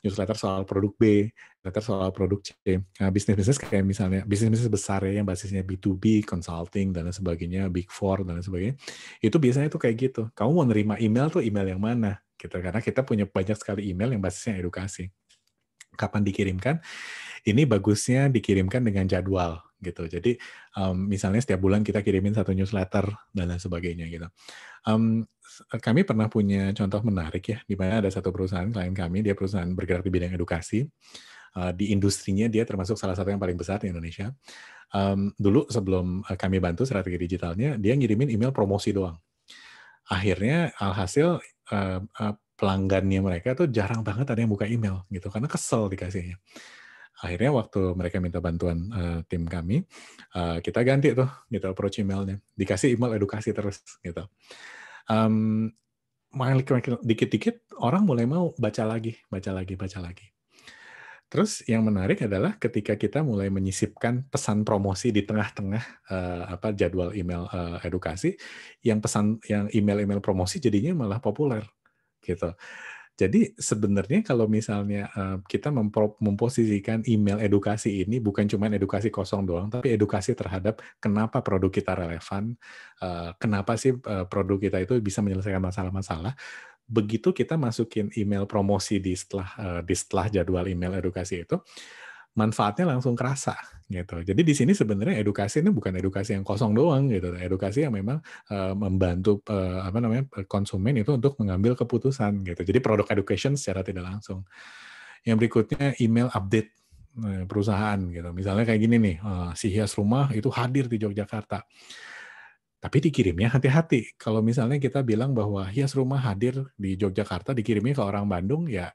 S1: newsletter soal produk B, newsletter soal produk C. Nah, bisnis-bisnis kayak misalnya bisnis-bisnis besar ya yang basisnya B2B, consulting dan lain sebagainya, Big Four dan lain sebagainya. Itu biasanya tuh kayak gitu. Kamu mau nerima email tuh email yang mana? Gitu. Karena kita punya banyak sekali email yang basisnya edukasi. Kapan dikirimkan? Ini bagusnya dikirimkan dengan jadwal gitu. Jadi misalnya setiap bulan kita kirimin satu newsletter dan lain sebagainya gitu. Kami pernah punya contoh menarik ya, di mana ada satu perusahaan klien kami, dia perusahaan bergerak di bidang edukasi. Di industrinya dia termasuk salah satu yang paling besar di Indonesia. Dulu sebelum kami bantu strategi digitalnya, dia ngirimin email promosi doang. Akhirnya alhasil pelanggannya mereka tuh jarang banget ada yang buka email gitu karena kesel dikasihnya. Akhirnya waktu mereka minta bantuan tim kami, kita ganti tuh gitu approach emailnya, dikasih email edukasi terus gitu. Dikit-dikit orang mulai mau baca lagi. Terus yang menarik adalah ketika kita mulai menyisipkan pesan promosi di tengah-tengah apa jadwal email edukasi, yang email-email promosi jadinya malah populer gitu. Jadi sebenarnya kalau misalnya kita memposisikan email edukasi ini bukan cuma edukasi kosong doang, tapi edukasi terhadap kenapa produk kita relevan, kenapa sih produk kita itu bisa menyelesaikan masalah-masalah. Begitu kita masukin email promosi di setelah jadwal email edukasi itu, manfaatnya langsung kerasa gitu. Jadi di sini sebenarnya edukasi ini bukan edukasi yang kosong doang gitu. Edukasi yang memang membantu konsumen itu untuk mengambil keputusan gitu. Jadi product education secara tidak langsung. Yang berikutnya email update perusahaan gitu. Misalnya kayak gini nih, si hias rumah itu hadir di Yogyakarta. Tapi dikirimnya hati-hati. Kalau misalnya kita bilang bahwa hias rumah hadir di Yogyakarta, dikirimnya ke orang Bandung, ya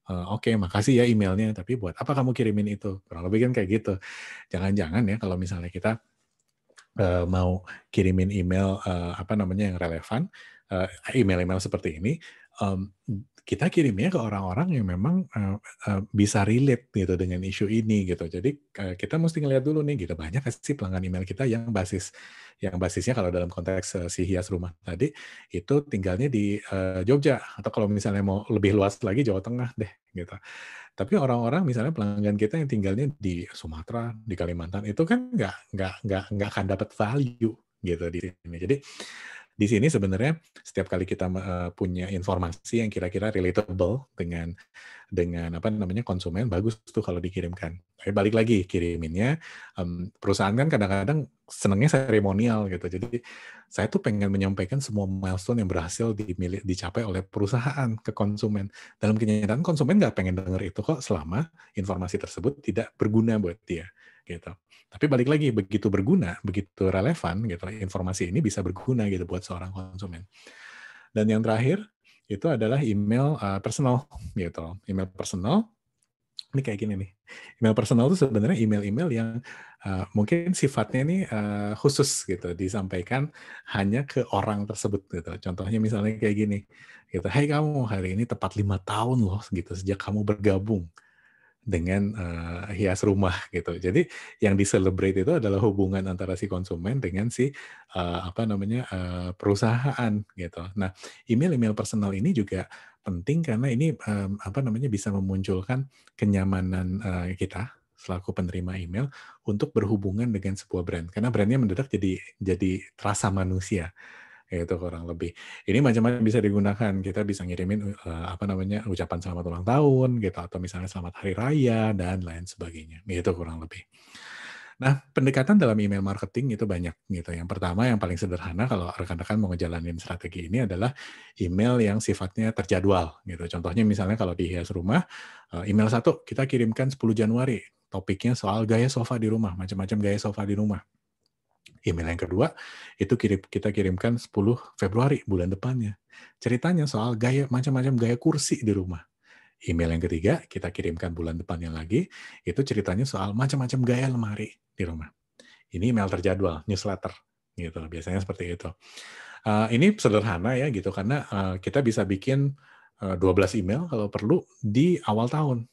S1: oke, makasih ya emailnya, tapi buat apa kamu kirimin itu? Kurang lebih kan kayak gitu. Jangan-jangan ya kalau misalnya kita mau kirimin email yang relevan, email-email seperti ini, em, kita kirimnya ke orang-orang yang memang bisa relate gitu dengan isu ini gitu. Jadi kita mesti ngeliat dulu nih gitu, banyak nggak sih pelanggan email kita yang basisnya kalau dalam konteks si hias rumah tadi itu tinggalnya di Jogja, atau kalau misalnya mau lebih luas lagi Jawa Tengah deh gitu. Tapi orang-orang misalnya pelanggan kita yang tinggalnya di Sumatera, di Kalimantan, itu kan nggak akan dapat value gitu di sini. Jadi di sini sebenarnya setiap kali kita punya informasi yang kira-kira relatable dengan konsumen, bagus tuh kalau dikirimkan. Tapi balik lagi kiriminnya, perusahaan kan kadang-kadang senangnya seremonial gitu. Jadi saya tuh pengen menyampaikan semua milestone yang berhasil dicapai oleh perusahaan ke konsumen. Dalam kenyataan konsumen nggak pengen denger itu kok selama informasi tersebut tidak berguna buat dia gitu. Tapi balik lagi, begitu berguna, begitu relevan gitu, informasi ini bisa berguna gitu buat seorang konsumen. Dan yang terakhir itu adalah email personal gitu. Email personal ini kayak gini nih. Email personal itu sebenarnya email-email yang mungkin sifatnya ini khusus gitu, disampaikan hanya ke orang tersebut gitu. Contohnya misalnya kayak gini, gitu. Hai kamu, hari ini tepat 5 tahun loh gitu sejak kamu bergabung dengan hias rumah gitu. Jadi yang di-celebrate itu adalah hubungan antara si konsumen dengan si perusahaan gitu. Nah, email-email personal ini juga penting karena ini bisa memunculkan kenyamanan kita selaku penerima email untuk berhubungan dengan sebuah brand. Karena brandnya mendadak jadi terasa manusia. Itu kurang lebih. Ini macam-macam bisa digunakan. Kita bisa ngirimin ucapan selamat ulang tahun gitu, atau misalnya selamat hari raya dan lain sebagainya. Itu kurang lebih. Nah, pendekatan dalam email marketing itu banyak gitu. Yang pertama yang paling sederhana kalau rekan-rekan mau ngejalanin strategi ini adalah email yang sifatnya terjadwal gitu. Contohnya misalnya kalau di hias rumah, email 1 kita kirimkan 10 Januari. Topiknya soal gaya sofa di rumah, macam-macam gaya sofa di rumah. Email yang kedua, itu kita kirimkan 10 Februari bulan depannya. Ceritanya soal macam-macam gaya kursi di rumah. Email yang ketiga, kita kirimkan bulan depannya lagi, itu ceritanya soal macam-macam gaya lemari di rumah. Ini email terjadwal, newsletter, gitu. Biasanya seperti itu. Ini sederhana ya gitu, karena kita bisa bikin 12 email kalau perlu di awal tahun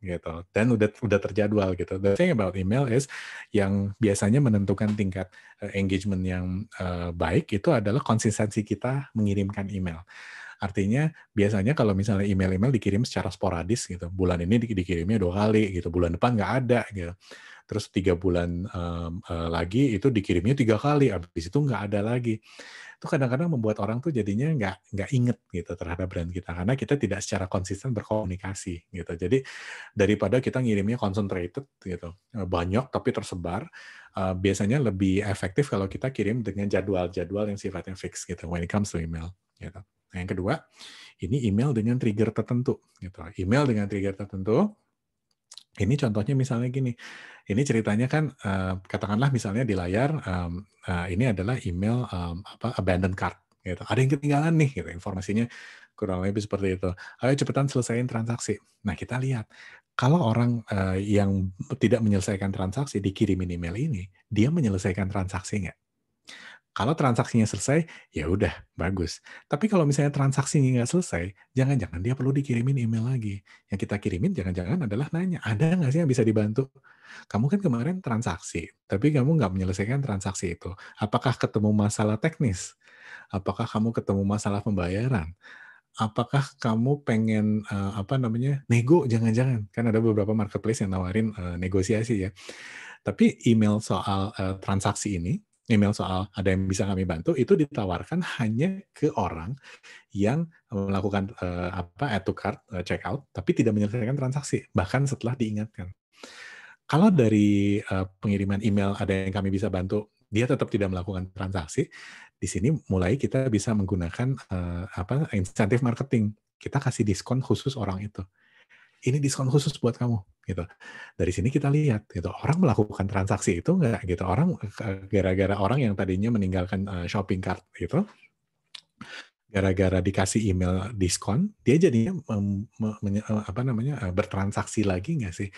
S1: gitu, dan udah terjadwal gitu. The thing about email is yang biasanya menentukan tingkat engagement yang baik itu adalah konsistensi kita mengirimkan email. Artinya biasanya kalau misalnya email-email dikirim secara sporadis gitu, bulan ini dikirimnya 2 kali gitu, bulan depan nggak ada gitu. Terus 3 bulan lagi itu dikirimnya 3 kali, habis itu nggak ada lagi. Itu kadang-kadang membuat orang tuh jadinya nggak inget gitu terhadap brand kita, karena kita tidak secara konsisten berkomunikasi gitu. Jadi daripada kita ngirimnya concentrated gitu, banyak tapi tersebar, biasanya lebih efektif kalau kita kirim dengan jadwal-jadwal yang sifatnya fix gitu when it comes to email gitu. Nah, yang kedua, ini email dengan trigger tertentu gitu. Email dengan trigger tertentu, ini contohnya misalnya gini, ini ceritanya kan katakanlah misalnya di layar ini adalah email abandoned cart gitu. Ada yang ketinggalan nih gitu, informasinya kurang lebih seperti itu. Ayo cepetan selesaiin transaksi. Nah, kita lihat kalau orang yang tidak menyelesaikan transaksi dikirimin email ini, dia menyelesaikan transaksi nggak? Kalau transaksinya selesai, ya udah, bagus. Tapi kalau misalnya transaksinya nggak selesai, jangan-jangan dia perlu dikirimin email lagi. Yang kita kirimin jangan-jangan adalah nanya, ada nggak sih yang bisa dibantu? Kamu kan kemarin transaksi, tapi kamu nggak menyelesaikan transaksi itu. Apakah ketemu masalah teknis? Apakah kamu ketemu masalah pembayaran? apakah kamu pengen nego? Jangan-jangan kan ada beberapa marketplace yang nawarin negosiasi ya. Tapi email soal transaksi ini, email soal ada yang bisa kami bantu itu ditawarkan hanya ke orang yang melakukan add to cart, checkout, tapi tidak menyelesaikan transaksi bahkan setelah diingatkan. Kalau dari pengiriman email ada yang kami bisa bantu, dia tetap tidak melakukan transaksi, di sini mulai kita bisa menggunakan insentif marketing. Kita kasih diskon khusus orang itu. Ini diskon khusus buat kamu, gitu. Dari sini kita lihat, gitu, orang melakukan transaksi itu nggak, gitu. Orang gara-gara orang yang tadinya meninggalkan shopping cart itu, gara-gara dikasih email diskon, dia jadinya bertransaksi lagi nggak sih?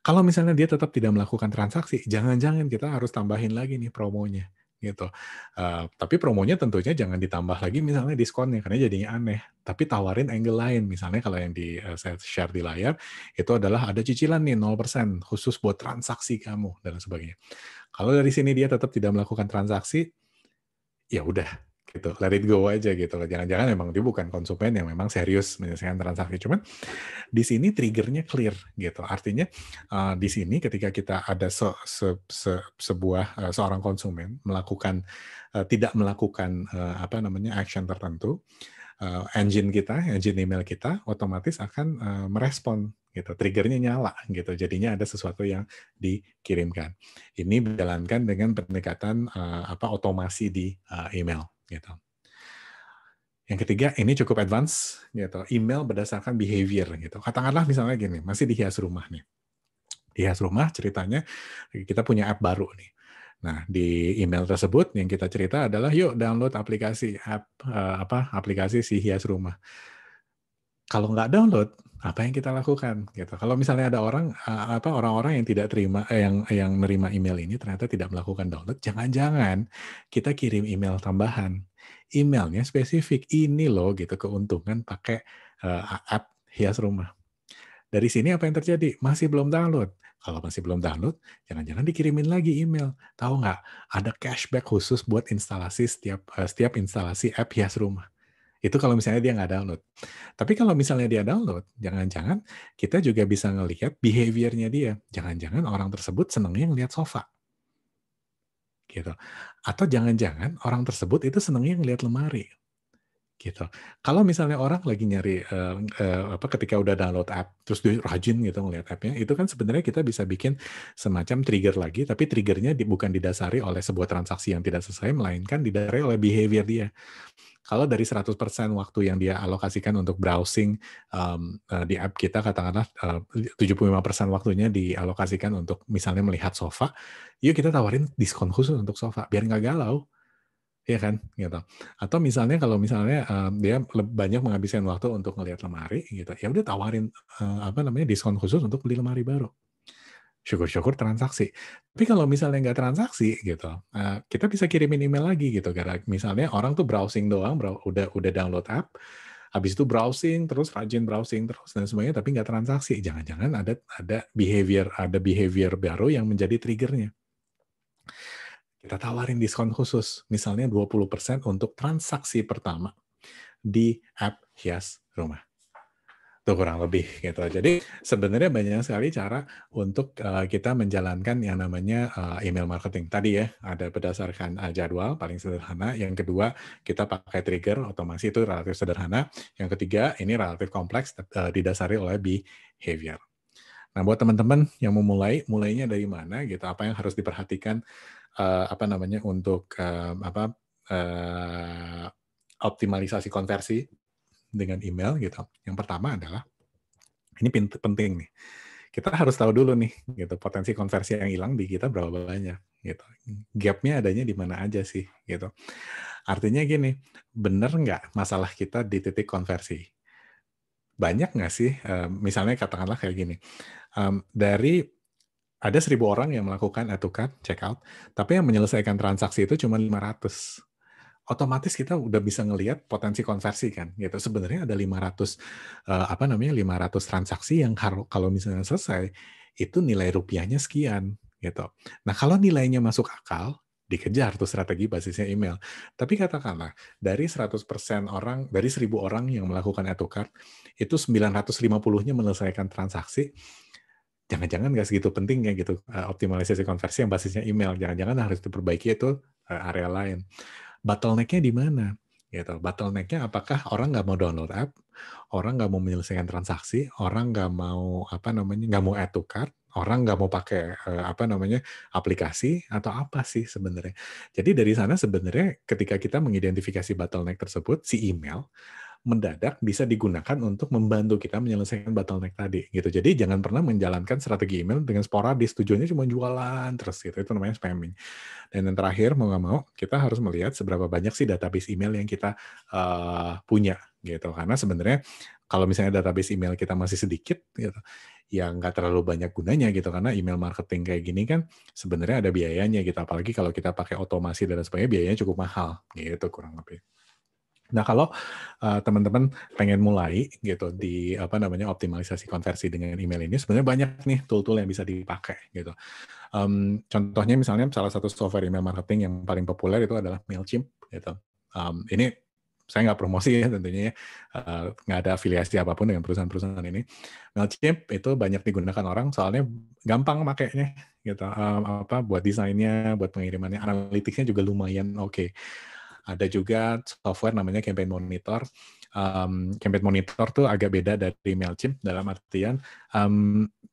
S1: Kalau misalnya dia tetap tidak melakukan transaksi, jangan-jangan kita harus tambahin lagi nih promonya, gitu. Tapi promonya tentunya jangan ditambah lagi misalnya diskonnya, karena jadinya aneh. Tapi tawarin angle lain, misalnya kalau yang saya share di layar, itu adalah ada cicilan nih 0% khusus buat transaksi kamu, dan sebagainya. Kalau dari sini dia tetap tidak melakukan transaksi, ya udah, gitu, let it go aja gitu. Jangan-jangan memang dia bukan konsumen yang memang serius menyelesaikan transaksi. Cuman di sini trigger-nya clear gitu. Artinya di sini ketika kita ada seorang konsumen melakukan tidak melakukan action tertentu, engine email kita otomatis akan merespon gitu. Triggernya nyala gitu. Jadinya ada sesuatu yang dikirimkan. Ini dijalankan dengan pendekatan otomasi di email gitu. Yang ketiga, ini cukup advance, gitu. Email berdasarkan behavior, gitu. Katakanlah misalnya gini, masih di hias rumah nih. Di hias rumah ceritanya kita punya app baru nih. Nah, di email tersebut yang kita cerita adalah yuk download aplikasi aplikasi si hias rumah. Kalau nggak download, apa yang kita lakukan? Gitu. Kalau misalnya ada orang-orang yang tidak terima, yang menerima email ini ternyata tidak melakukan download, jangan-jangan kita kirim email tambahan. Emailnya spesifik, ini loh gitu keuntungan pakai app hias rumah. Dari sini apa yang terjadi? Masih belum download. Kalau masih belum download, jangan-jangan dikirimin lagi email. Tahu nggak? Ada cashback khusus buat instalasi setiap instalasi app hias rumah. Itu kalau misalnya dia nggak download. Tapi kalau misalnya dia download, jangan-jangan kita juga bisa ngelihat behavior-nya dia. Jangan-jangan orang tersebut senangnya ngelihat sofa. Gitu. Atau jangan-jangan orang tersebut itu senangnya ngelihat lemari. Gitu. Kalau misalnya orang lagi nyari ketika udah download app, terus dia rajin gitu ngelihat app-nya, itu kan sebenarnya kita bisa bikin semacam trigger lagi, tapi triggernya bukan didasari oleh sebuah transaksi yang tidak selesai, melainkan didasari oleh behavior dia. Kalau dari 100% waktu yang dia alokasikan untuk browsing di app kita, katakanlah 75% waktunya dialokasikan untuk misalnya melihat sofa, yuk kita tawarin diskon khusus untuk sofa, biar nggak galau. Iya kan, gitu. Atau misalnya kalau misalnya dia banyak menghabiskan waktu untuk ngelihat lemari, gitu, ya udah tawarin diskon khusus untuk beli lemari baru. Syukur-syukur transaksi. Tapi kalau misalnya nggak transaksi gitu, kita bisa kirimin email lagi gitu. Karena misalnya orang tuh browsing doang, udah download app, habis itu browsing terus rajin browsing terus dan sebagainya, tapi nggak transaksi. Jangan-jangan ada behavior baru yang menjadi triggernya. Kita tawarin diskon khusus, misalnya 20% untuk transaksi pertama di app hias rumah. Itu kurang lebih gitu. Jadi sebenarnya banyak sekali cara untuk kita menjalankan yang namanya email marketing. Tadi ya ada berdasarkan jadwal paling sederhana. Yang kedua kita pakai trigger otomasi itu relatif sederhana. Yang ketiga ini relatif kompleks didasari oleh behavior. Nah buat teman-teman yang mau mulainya dari mana gitu? Apa yang harus diperhatikan untuk optimalisasi konversi dengan email gitu. Yang pertama adalah ini penting nih. Kita harus tahu dulu nih gitu potensi konversi yang hilang di kita berapa banyak gitu. Gap-nya adanya di mana aja sih gitu. Artinya gini, bener nggak masalah kita di titik konversi? Banyak nggak sih, misalnya katakanlah kayak gini, dari ada 1.000 orang yang melakukan add to cart, checkout, tapi yang menyelesaikan transaksi itu cuma 500. Otomatis kita udah bisa ngelihat potensi konversi kan gitu. Sebenarnya ada 500 500 transaksi yang kalau misalnya selesai itu nilai rupiahnya sekian gitu. Nah, kalau nilainya masuk akal, dikejar tuh strategi basisnya email. Tapi katakanlah dari 100% orang, dari 1.000 orang yang melakukan add to cart, itu 950-nya menyelesaikan transaksi, jangan-jangan nggak segitu pentingnya gitu optimalisasi konversi yang basisnya email. Jangan-jangan harus diperbaiki itu area lain. Bottleneck-nya di mana? Gitu. Bottleneck-nya apakah orang nggak mau download app, orang nggak mau menyelesaikan transaksi, orang nggak mau nggak mau add to cart, orang nggak mau pakai aplikasi atau apa sih sebenarnya? Jadi dari sana sebenarnya ketika kita mengidentifikasi bottleneck tersebut, si email mendadak bisa digunakan untuk membantu kita menyelesaikan bottleneck tadi gitu. Jadi jangan pernah menjalankan strategi email dengan sporadis, tujuannya cuma jualan terus gitu. Itu namanya spamming. Dan yang terakhir mau nggak mau kita harus melihat seberapa banyak sih database email yang kita punya gitu. Karena sebenarnya kalau misalnya database email kita masih sedikit gitu, ya nggak terlalu banyak gunanya gitu. Karena email marketing kayak gini kan sebenarnya ada biayanya gitu. Apalagi kalau kita pakai otomasi dan sebagainya, biayanya cukup mahal gitu kurang lebih. Nah, kalau teman-teman pengen mulai gitu di optimalisasi konversi dengan email ini, sebenarnya banyak nih tool-tool yang bisa dipakai gitu. Contohnya misalnya salah satu software email marketing yang paling populer itu adalah Mailchimp gitu. Ini saya nggak promosi ya tentunya ya, nggak ada afiliasi apapun dengan perusahaan-perusahaan ini. Mailchimp itu banyak digunakan orang soalnya gampang makainya gitu. Buat desainnya, buat pengirimannya, analytics-nya juga lumayan oke. Ada juga software namanya Campaign Monitor. Campaign Monitor tuh agak beda dari Mailchimp dalam artian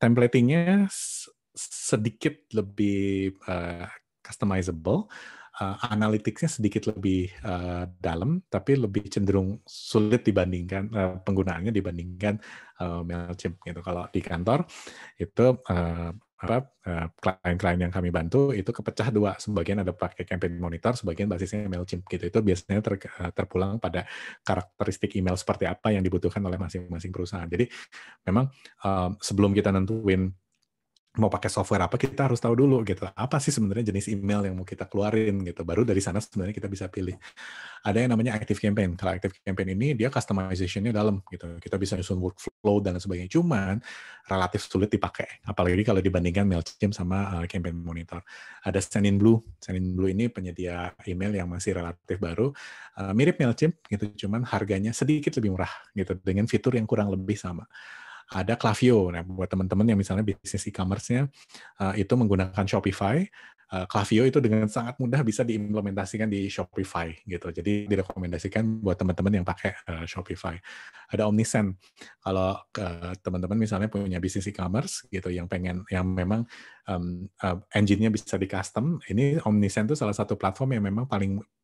S1: templating-nya sedikit lebih customizable, analytics-nya sedikit lebih dalam, tapi lebih cenderung sulit dibandingkan penggunaannya dibandingkan Mailchimp gitu. Kalau di kantor itu klien-klien yang kami bantu itu kepecah dua, sebagian ada pakai Campaign Monitor, sebagian basisnya Mailchimp gitu. Itu biasanya terpulang pada karakteristik email seperti apa yang dibutuhkan oleh masing-masing perusahaan. Jadi memang sebelum kita nentuin mau pakai software apa, kita harus tahu dulu gitu apa sih sebenarnya jenis email yang mau kita keluarin gitu. Baru dari sana sebenarnya kita bisa pilih. Ada yang namanya Active Campaign. Kalau Active Campaign ini dia customization-nya dalam gitu. Kita bisa nyusun workflow dan sebagainya. Cuman relatif sulit dipakai. Apalagi kalau dibandingkan Mailchimp sama Campaign Monitor. Ada Sendinblue. Sendinblue ini penyedia email yang masih relatif baru. Mirip Mailchimp gitu, cuman harganya sedikit lebih murah gitu dengan fitur yang kurang lebih sama. Ada Klaviyo. Nah, buat teman-teman yang misalnya bisnis e-commerce-nya itu menggunakan Shopify, Klaviyo itu dengan sangat mudah bisa diimplementasikan di Shopify gitu. Jadi direkomendasikan buat teman-teman yang pakai Shopify. Ada Omnisend. Kalau teman-teman misalnya punya bisnis e-commerce gitu yang memang engine-nya bisa di custom, ini Omnisend itu salah satu platform yang memang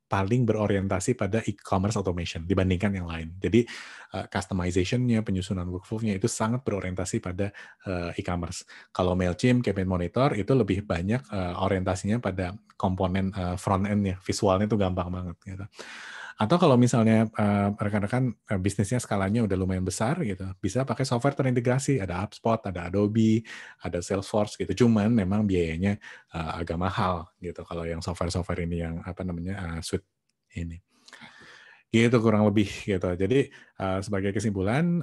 S1: paling berorientasi pada e-commerce automation dibandingkan yang lain. Jadi customization-nya, penyusunan workflow-nya itu sangat berorientasi pada e-commerce. Kalau Mailchimp, Campaign Monitor itu lebih banyak orientasinya pada komponen front end-nya, visualnya itu gampang banget gitu. Atau kalau misalnya rekan-rekan bisnisnya skalanya udah lumayan besar gitu, bisa pakai software terintegrasi, ada HubSpot, ada Adobe, ada Salesforce gitu. Cuman memang biayanya agak mahal gitu kalau yang software-software ini yang suite ini. Gitu kurang lebih gitu. Jadi sebagai kesimpulan,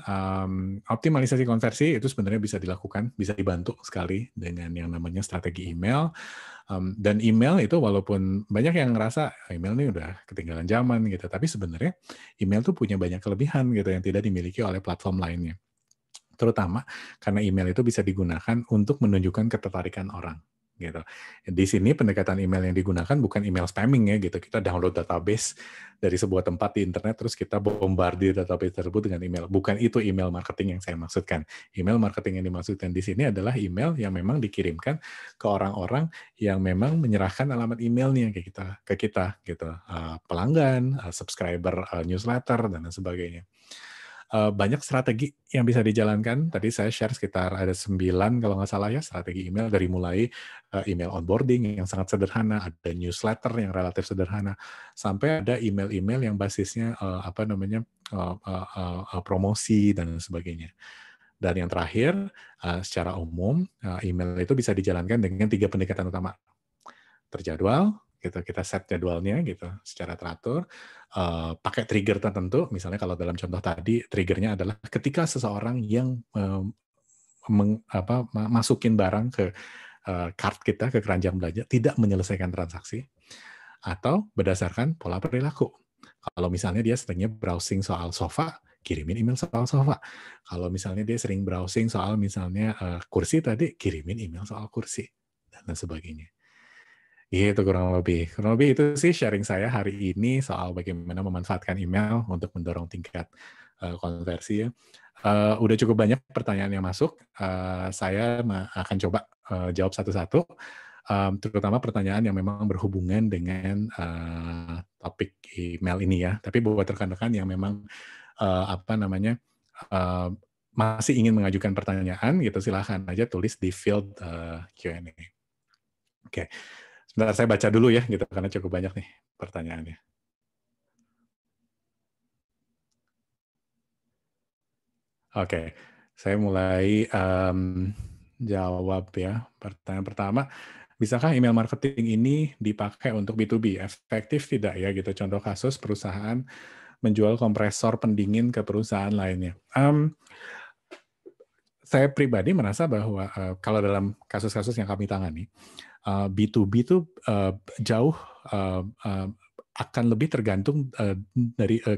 S1: optimalisasi konversi itu sebenarnya bisa dilakukan, bisa dibantu sekali dengan yang namanya strategi email. Dan email itu walaupun banyak yang ngerasa email ini udah ketinggalan zaman gitu, tapi sebenarnya email tuh punya banyak kelebihan gitu yang tidak dimiliki oleh platform lainnya. Terutama karena email itu bisa digunakan untuk menunjukkan ketertarikan orang gitu. Di sini pendekatan email yang digunakan bukan email spamming ya gitu. Kita download database dari sebuah tempat di internet terus kita bombardir database tersebut dengan email. Bukan itu email marketing yang saya maksudkan. Email marketing yang dimaksudkan di sini adalah email yang memang dikirimkan ke orang-orang yang memang menyerahkan alamat emailnya ke kita gitu. Pelanggan, subscriber newsletter dan sebagainya. Banyak strategi yang bisa dijalankan. Tadi saya share sekitar ada 9 kalau nggak salah ya strategi email, dari mulai email onboarding yang sangat sederhana, ada newsletter yang relatif sederhana, sampai ada email-email yang basisnya promosi dan sebagainya. Dan yang terakhir, secara umum email itu bisa dijalankan dengan 3 pendekatan utama. Terjadwal, gitu, kita set jadwalnya gitu secara teratur, pakai trigger tertentu, misalnya kalau dalam contoh tadi triggernya adalah ketika seseorang yang masukin barang ke card kita ke keranjang belanja, tidak menyelesaikan transaksi, atau berdasarkan pola perilaku. Kalau misalnya dia seringnya browsing soal sofa, kirimin email soal sofa. Kalau misalnya dia sering browsing soal misalnya kursi tadi, kirimin email soal kursi, dan lain sebagainya. Gitu kurang lebih. Kurang lebih itu sih sharing saya hari ini soal bagaimana memanfaatkan email untuk mendorong tingkat konversi ya. Udah cukup banyak pertanyaan yang masuk. Saya akan coba jawab satu-satu, terutama pertanyaan yang memang berhubungan dengan topik email ini ya. Tapi buat rekan-rekan yang memang uh, masih ingin mengajukan pertanyaan gitu, silahkan aja tulis di field Q&A. Oke. Sebentar saya baca dulu ya gitu karena cukup banyak nih pertanyaannya. Oke, saya mulai jawab ya. Pertanyaan pertama, bisakah email marketing ini dipakai untuk B2B? Efektif tidak ya gitu. Contoh kasus perusahaan menjual kompresor pendingin ke perusahaan lainnya. Saya pribadi merasa bahwa kalau dalam kasus-kasus yang kami tangani, B2B itu jauh akan lebih tergantung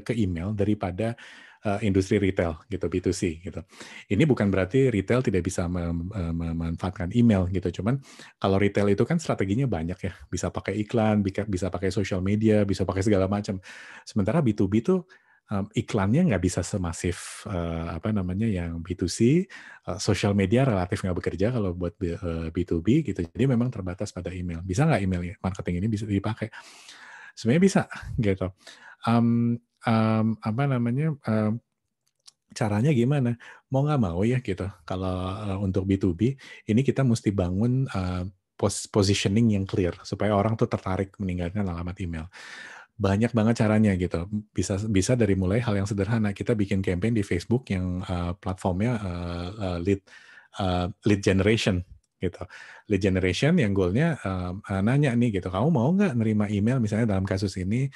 S1: ke email daripada industri retail gitu, B2C gitu. Ini bukan berarti retail tidak bisa memanfaatkan email gitu, cuman kalau retail itu kan strateginya banyak ya, bisa pakai iklan, bisa pakai social media, bisa pakai segala macam. Sementara B2B itu iklannya nggak bisa semasif yang B2C, social media relatif nggak bekerja kalau buat B2B gitu, jadi memang terbatas pada email. Bisa nggak email marketing ini bisa dipakai? Sebenarnya bisa gitu. Caranya gimana? Mau nggak mau ya gitu. Kalau untuk B2B, ini kita mesti bangun positioning yang clear supaya orang tuh tertarik meninggalkan alamat email. Banyak banget caranya gitu. Bisa dari mulai hal yang sederhana. Kita bikin campaign di Facebook yang platformnya lead generation gitu. Lead generation yang goalnya nanya nih gitu, kamu mau nggak nerima email misalnya dalam kasus ini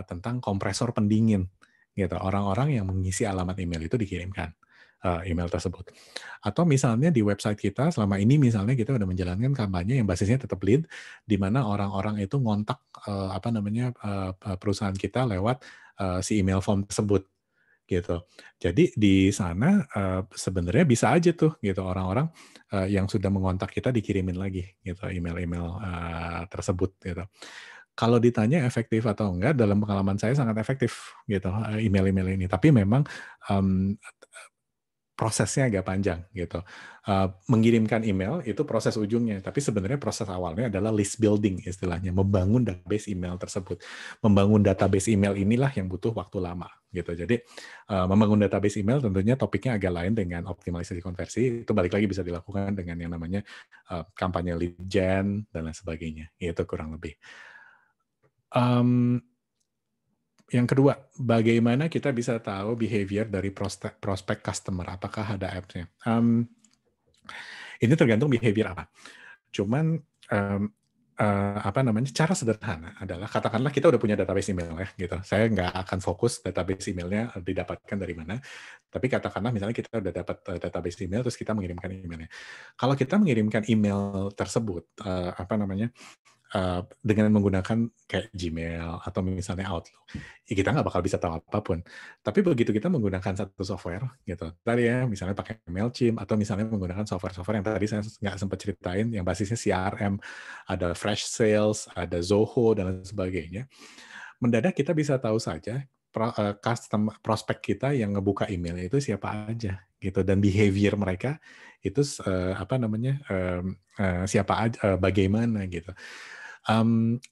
S1: tentang kompresor pendingin gitu. Orang-orang yang mengisi alamat email itu dikirimkan email tersebut. Atau misalnya di website kita selama ini misalnya kita udah menjalankan kampanye yang basisnya tetap lead, di mana orang-orang itu ngontak perusahaan kita lewat si email form tersebut gitu. Jadi di sana sebenarnya bisa aja tuh gitu orang-orang yang sudah mengontak kita dikirimin lagi gitu email-email tersebut gitu. Kalau ditanya efektif atau enggak, dalam pengalaman saya sangat efektif gitu email-email ini. Tapi memang prosesnya agak panjang gitu. Mengirimkan email itu proses ujungnya, tapi sebenarnya proses awalnya adalah list building istilahnya, membangun database email tersebut. Membangun database email inilah yang butuh waktu lama gitu. Jadi membangun database email tentunya topiknya agak lain dengan optimalisasi konversi. Itu balik lagi bisa dilakukan dengan yang namanya kampanye lead gen dan lain sebagainya. Itu kurang lebih. Yang kedua, bagaimana kita bisa tahu behavior dari prospek customer? Apakah ada apps-nya? Ini tergantung behavior apa. Cuman cara sederhana adalah katakanlah kita udah punya database email ya gitu. Saya nggak akan fokus database emailnya didapatkan dari mana, tapi katakanlah misalnya kita udah dapat database email terus kita mengirimkan emailnya. Kalau kita mengirimkan email tersebut dengan menggunakan kayak Gmail atau misalnya Outlook, ya kita nggak bakal bisa tahu apapun. Tapi begitu kita menggunakan satu software, gitu, tadi ya, misalnya pakai Mailchimp atau misalnya menggunakan software-software yang tadi saya nggak sempat ceritain, yang basisnya CRM, ada Fresh Sales, ada Zoho, dan lain sebagainya, mendadak kita bisa tahu saja prospek kita yang ngebuka email itu siapa aja, gitu, dan behavior mereka itu siapa aja, bagaimana, gitu.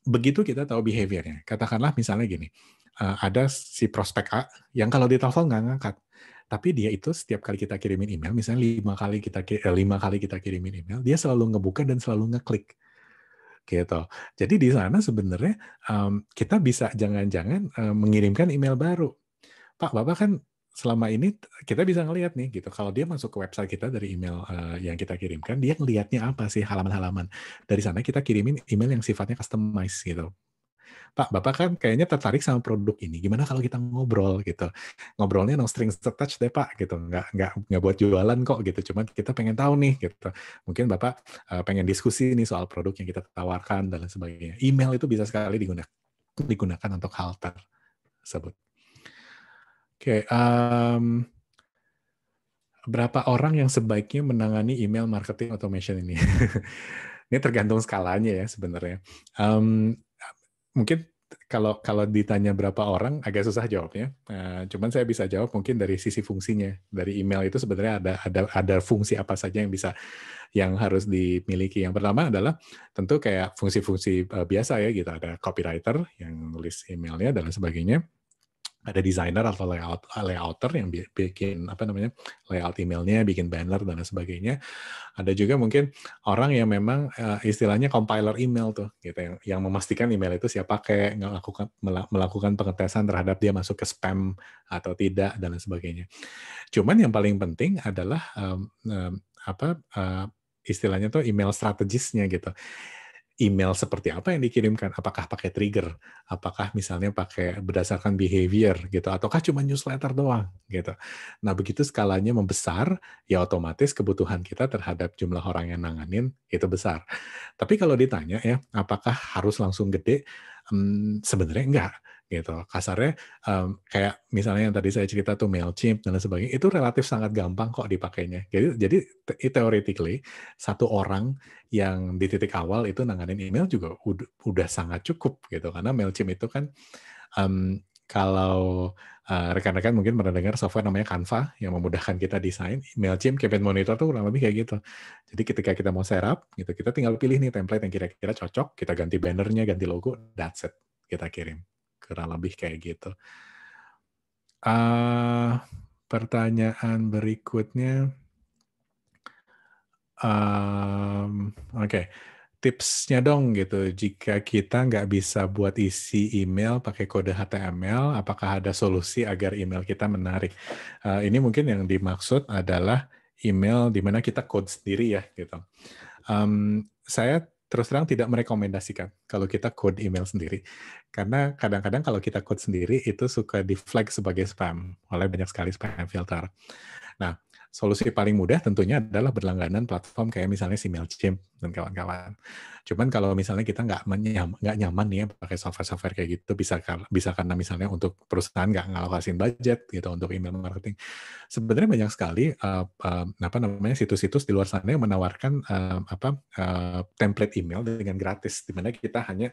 S1: Begitu kita tahu behavior-nya, katakanlah misalnya gini, ada si prospek A yang kalau ditelepon nggak ngangkat, tapi dia itu setiap kali kita kirimin email, misalnya 5 kali kita kirimin email, dia selalu ngebuka dan selalu ngeklik, gitu. Jadi di sana sebenarnya kita bisa jangan-jangan mengirimkan email baru. Pak, Bapak kan selama ini kita bisa ngelihat nih gitu, kalau dia masuk ke website kita dari email yang kita kirimkan, dia ngelihatnya apa sih halaman-halaman. Dari sana kita kirimin email yang sifatnya customize gitu. Pak, Bapak kan kayaknya tertarik sama produk ini, gimana kalau kita ngobrol gitu. Ngobrolnya no strings attached deh Pak, gitu. Nggak buat jualan kok gitu, cuman kita pengen tahu nih gitu. Mungkin Bapak pengen diskusi nih soal produk yang kita tawarkan dan lain sebagainya. Email itu bisa sekali digunakan untuk hal tersebut. Oke, berapa orang yang sebaiknya menangani email marketing automation ini? Ini tergantung skalanya ya sebenarnya. Mungkin kalau ditanya berapa orang agak susah jawabnya. Cuman saya bisa jawab mungkin dari sisi fungsinya. Dari email itu sebenarnya ada fungsi apa saja yang harus dimiliki. Yang pertama adalah tentu kayak fungsi-fungsi biasa ya gitu. Ada copywriter yang nulis emailnya dan lain sebagainya. Ada desainer atau layouter yang bikin layout emailnya, bikin banner dan lain sebagainya. Ada juga mungkin orang yang memang istilahnya compiler email tuh, gitu, yang memastikan email itu siap pakai, melakukan pengetesan terhadap dia masuk ke spam atau tidak dan lain sebagainya. Cuman yang paling penting adalah istilahnya tuh email strategisnya gitu. Email seperti apa yang dikirimkan? Apakah pakai trigger? Apakah misalnya pakai berdasarkan behavior gitu? Ataukah cuma newsletter doang gitu? Nah begitu skalanya membesar, ya otomatis kebutuhan kita terhadap jumlah orang yang nanganin itu besar. Tapi kalau ditanya ya, apakah harus langsung gede? Sebenarnya enggak gitu. Kasarnya kayak misalnya yang tadi saya cerita tuh Mailchimp dan lain sebagainya, itu relatif sangat gampang kok dipakainya. Jadi theoretically satu orang yang di titik awal itu nanganin email juga udah sangat cukup gitu, karena Mailchimp itu kan kalau rekan-rekan mungkin pernah dengar software namanya Canva yang memudahkan kita desain. Mailchimp, Campaign Monitor tuh kurang lebih kayak gitu. Jadi ketika kita mau setup, gitu, kita tinggal pilih nih template yang kira-kira cocok, kita ganti bannernya, ganti logo, that's it, kita kirim. Kurang lebih kayak gitu. Pertanyaan berikutnya, oke. Tipsnya dong gitu, jika kita nggak bisa buat isi email pakai kode HTML, apakah ada solusi agar email kita menarik? Ini mungkin yang dimaksud adalah email di mana kita code sendiri ya gitu. Saya terus terang tidak merekomendasikan kalau kita code email sendiri, karena kadang-kadang kalau kita code sendiri itu suka di flag sebagai spam oleh banyak sekali spam filter. Nah, solusi paling mudah tentunya adalah berlangganan platform kayak misalnya si Mailchimp dan kawan-kawan. Cuman kalau misalnya kita nggak nyaman nih ya pakai software-software kayak gitu, bisa karena misalnya untuk perusahaan nggak ngalokasin budget gitu untuk email marketing. Sebenarnya banyak sekali situs-situs di luar sana yang menawarkan template email dengan gratis, di mana kita hanya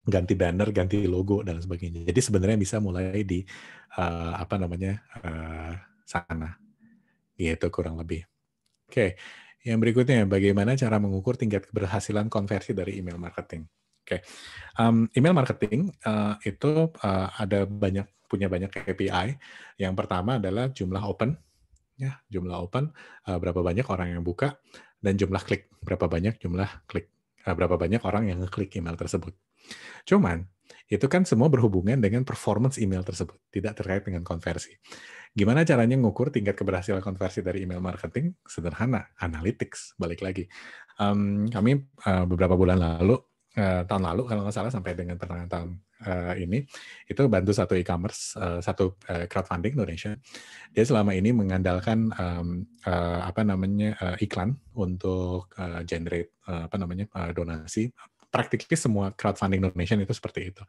S1: ganti banner, ganti logo dan sebagainya. Jadi sebenarnya bisa mulai di sana. Gitu kurang lebih. Oke, yang berikutnya bagaimana cara mengukur tingkat keberhasilan konversi dari email marketing? Oke, email marketing itu punya banyak KPI. Yang pertama adalah jumlah open, ya jumlah open, berapa banyak orang yang buka, dan jumlah klik, berapa banyak jumlah klik, berapa banyak orang yang ngeklik email tersebut. Cuman, itu kan semua berhubungan dengan performance email tersebut, tidak terkait dengan konversi. Gimana caranya mengukur tingkat keberhasilan konversi dari email marketing? Sederhana, analytics, balik lagi. Kami beberapa bulan lalu, tahun lalu kalau nggak salah sampai dengan pertengahan tahun ini, itu bantu satu e-commerce, satu crowdfunding Indonesia. Dia selama ini mengandalkan iklan untuk generate donasi. Praktiknya semua crowdfunding Indonesia itu seperti itu.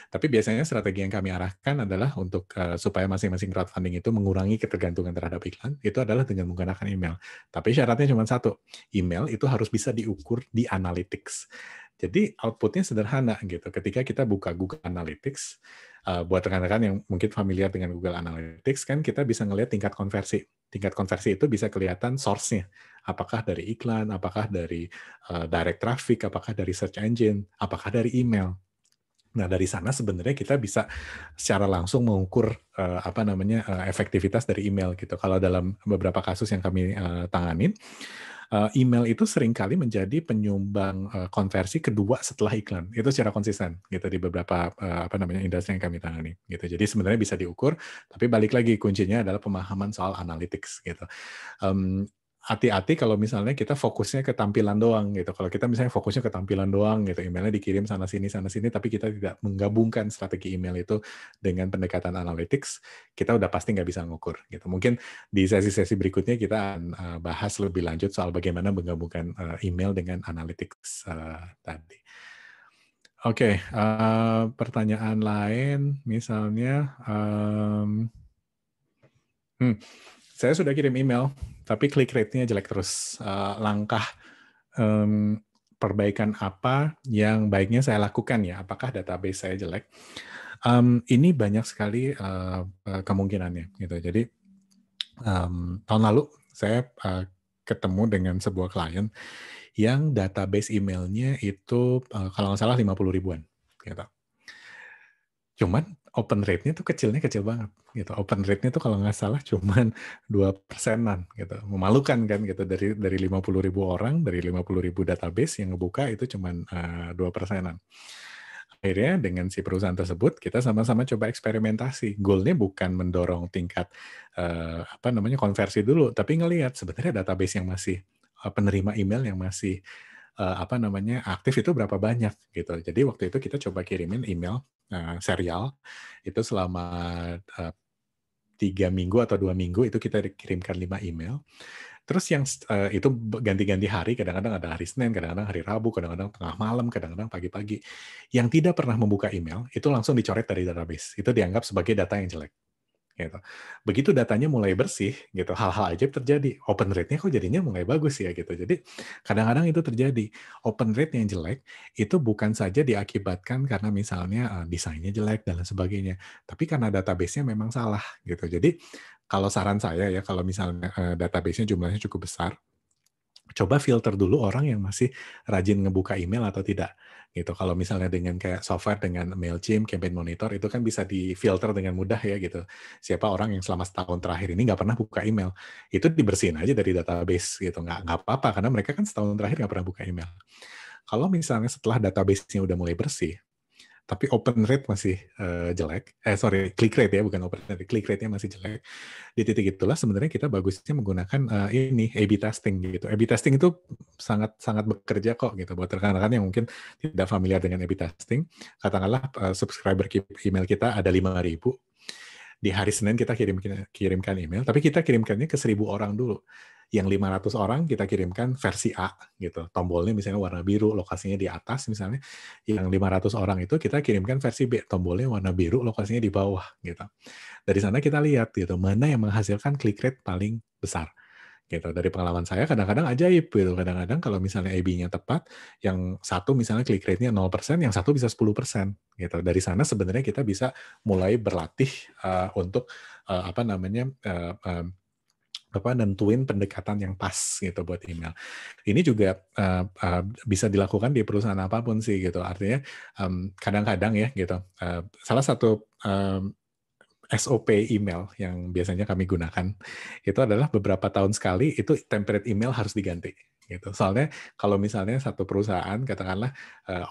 S1: Tapi biasanya strategi yang kami arahkan adalah untuk supaya masing-masing crowdfunding itu mengurangi ketergantungan terhadap iklan, itu adalah dengan menggunakan email. Tapi syaratnya cuma satu, email itu harus bisa diukur di analytics. Jadi outputnya sederhana gitu. Ketika kita buka Google Analytics, buat rekan-rekan yang mungkin familiar dengan Google Analytics, kan kita bisa ngelihat tingkat konversi. Tingkat konversi itu bisa kelihatan source-nya. Apakah dari iklan, apakah dari direct traffic, apakah dari search engine, apakah dari email. Nah, dari sana sebenarnya kita bisa secara langsung mengukur efektivitas dari email gitu. Kalau dalam beberapa kasus yang kami tanganin, email itu seringkali menjadi penyumbang konversi kedua setelah iklan. Itu secara konsisten gitu di beberapa industri yang kami tangani gitu. Jadi sebenarnya bisa diukur, tapi balik lagi kuncinya adalah pemahaman soal analytics gitu. hati-hati kalau misalnya kita fokusnya ke tampilan doang gitu. Kalau kita misalnya fokusnya ke tampilan doang gitu, emailnya dikirim sana sini, tapi kita tidak menggabungkan strategi email itu dengan pendekatan analytics, kita udah pasti nggak bisa ngukur gitu. Mungkin di sesi-sesi berikutnya kita akan bahas lebih lanjut soal bagaimana menggabungkan email dengan analytics tadi. Oke, pertanyaan lain misalnya, saya sudah kirim email, tapi click rate-nya jelek terus. Langkah perbaikan apa yang baiknya saya lakukan ya? Apakah database saya jelek? Ini banyak sekali kemungkinannya gitu. Jadi tahun lalu saya ketemu dengan sebuah klien yang database emailnya itu kalau nggak salah 50 ribuan. Gitu. Cuman open rate-nya tuh kecil banget gitu. Open rate-nya tuh kalau nggak salah cuman 2%-an gitu. Memalukan kan gitu, dari 50.000 orang, dari 50.000 database yang ngebuka itu cuman 2%-an. Akhirnya dengan si perusahaan tersebut kita sama-sama coba eksperimentasi. Goal-nya bukan mendorong tingkat konversi dulu, tapi ngelihat sebenarnya database yang masih penerima email yang masih aktif itu berapa banyak gitu. Jadi waktu itu kita coba kirimin email serial itu selama 3 minggu atau 2 minggu itu kita kirimkan 5 email. Terus yang itu ganti-ganti hari, kadang-kadang ada hari Senin, kadang-kadang hari Rabu, kadang-kadang tengah malam, kadang-kadang pagi-pagi. Yang tidak pernah membuka email itu langsung dicoret dari database. Itu dianggap sebagai data yang jelek. Gitu. Begitu datanya mulai bersih, gitu, hal-hal ajaib terjadi. Open rate-nya kok jadinya mulai bagus ya gitu. Jadi kadang-kadang itu terjadi. Open rate yang jelek itu bukan saja diakibatkan karena misalnya desainnya jelek dan lain sebagainya, tapi karena database-nya memang salah gitu. Jadi kalau saran saya ya, kalau misalnya database-nya jumlahnya cukup besar, coba filter dulu orang yang masih rajin ngebuka email atau tidak gitu. Kalau misalnya dengan kayak software dengan Mailchimp, Campaign Monitor itu kan bisa difilter dengan mudah ya gitu. Siapa orang yang selama setahun terakhir ini nggak pernah buka email, itu dibersihin aja dari database gitu. Nggak apa-apa karena mereka kan setahun terakhir nggak pernah buka email. Kalau misalnya setelah database-nya udah mulai bersih, tapi open rate masih jelek, click rate ya, bukan open rate, click rate-nya masih jelek, di titik itulah sebenarnya kita bagusnya menggunakan A/B testing gitu. A/B testing itu sangat sangat bekerja kok gitu buat rekan-rekan yang mungkin tidak familiar dengan A/B testing. Katakanlah subscriber email kita ada 5.000. Di hari Senin kita kirimkan email, tapi kita kirimkannya ke 1.000 orang dulu. Yang 500 orang kita kirimkan versi A gitu. Tombolnya misalnya warna biru, lokasinya di atas misalnya. Yang 500 orang itu kita kirimkan versi B, tombolnya warna biru, lokasinya di bawah gitu. Dari sana kita lihat gitu, mana yang menghasilkan click rate paling besar. Gitu. Dari pengalaman saya kadang-kadang ajaib gitu. Kadang-kadang kalau misalnya AB-nya tepat, yang satu misalnya click rate-nya 0%, yang satu bisa 10% gitu. Dari sana sebenarnya kita bisa mulai berlatih untuk nentuin pendekatan yang pas gitu buat email. Ini juga bisa dilakukan di perusahaan apapun sih gitu. Artinya kadang-kadang ya gitu. Salah satu SOP email yang biasanya kami gunakan itu adalah beberapa tahun sekali itu template email harus diganti gitu. Soalnya kalau misalnya satu perusahaan katakanlah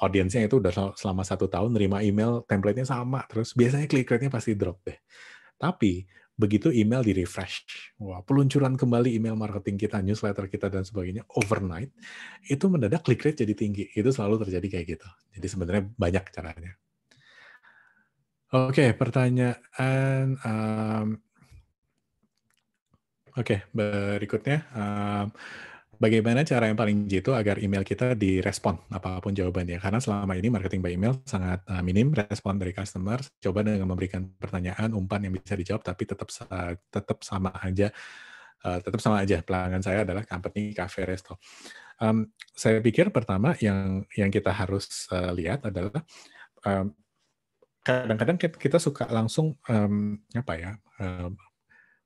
S1: audiensnya itu udah selama 1 tahun nerima email template-nya sama terus biasanya click rate-nya pasti drop deh. Tapi begitu email di-refresh, wah peluncuran kembali email marketing kita, newsletter kita dan sebagainya overnight itu mendadak click rate jadi tinggi. Itu selalu terjadi kayak gitu. Jadi sebenarnya banyak caranya. Oke, pertanyaan berikutnya, bagaimana cara yang paling jitu agar email kita direspon apapun jawabannya? Karena selama ini marketing by email sangat minim respon dari customer. Coba dengan memberikan pertanyaan, umpan yang bisa dijawab, tapi tetap sama aja. Tetap sama aja. Pelanggan saya adalah company cafe resto. Saya pikir pertama yang kita harus lihat adalah kadang-kadang kita suka langsung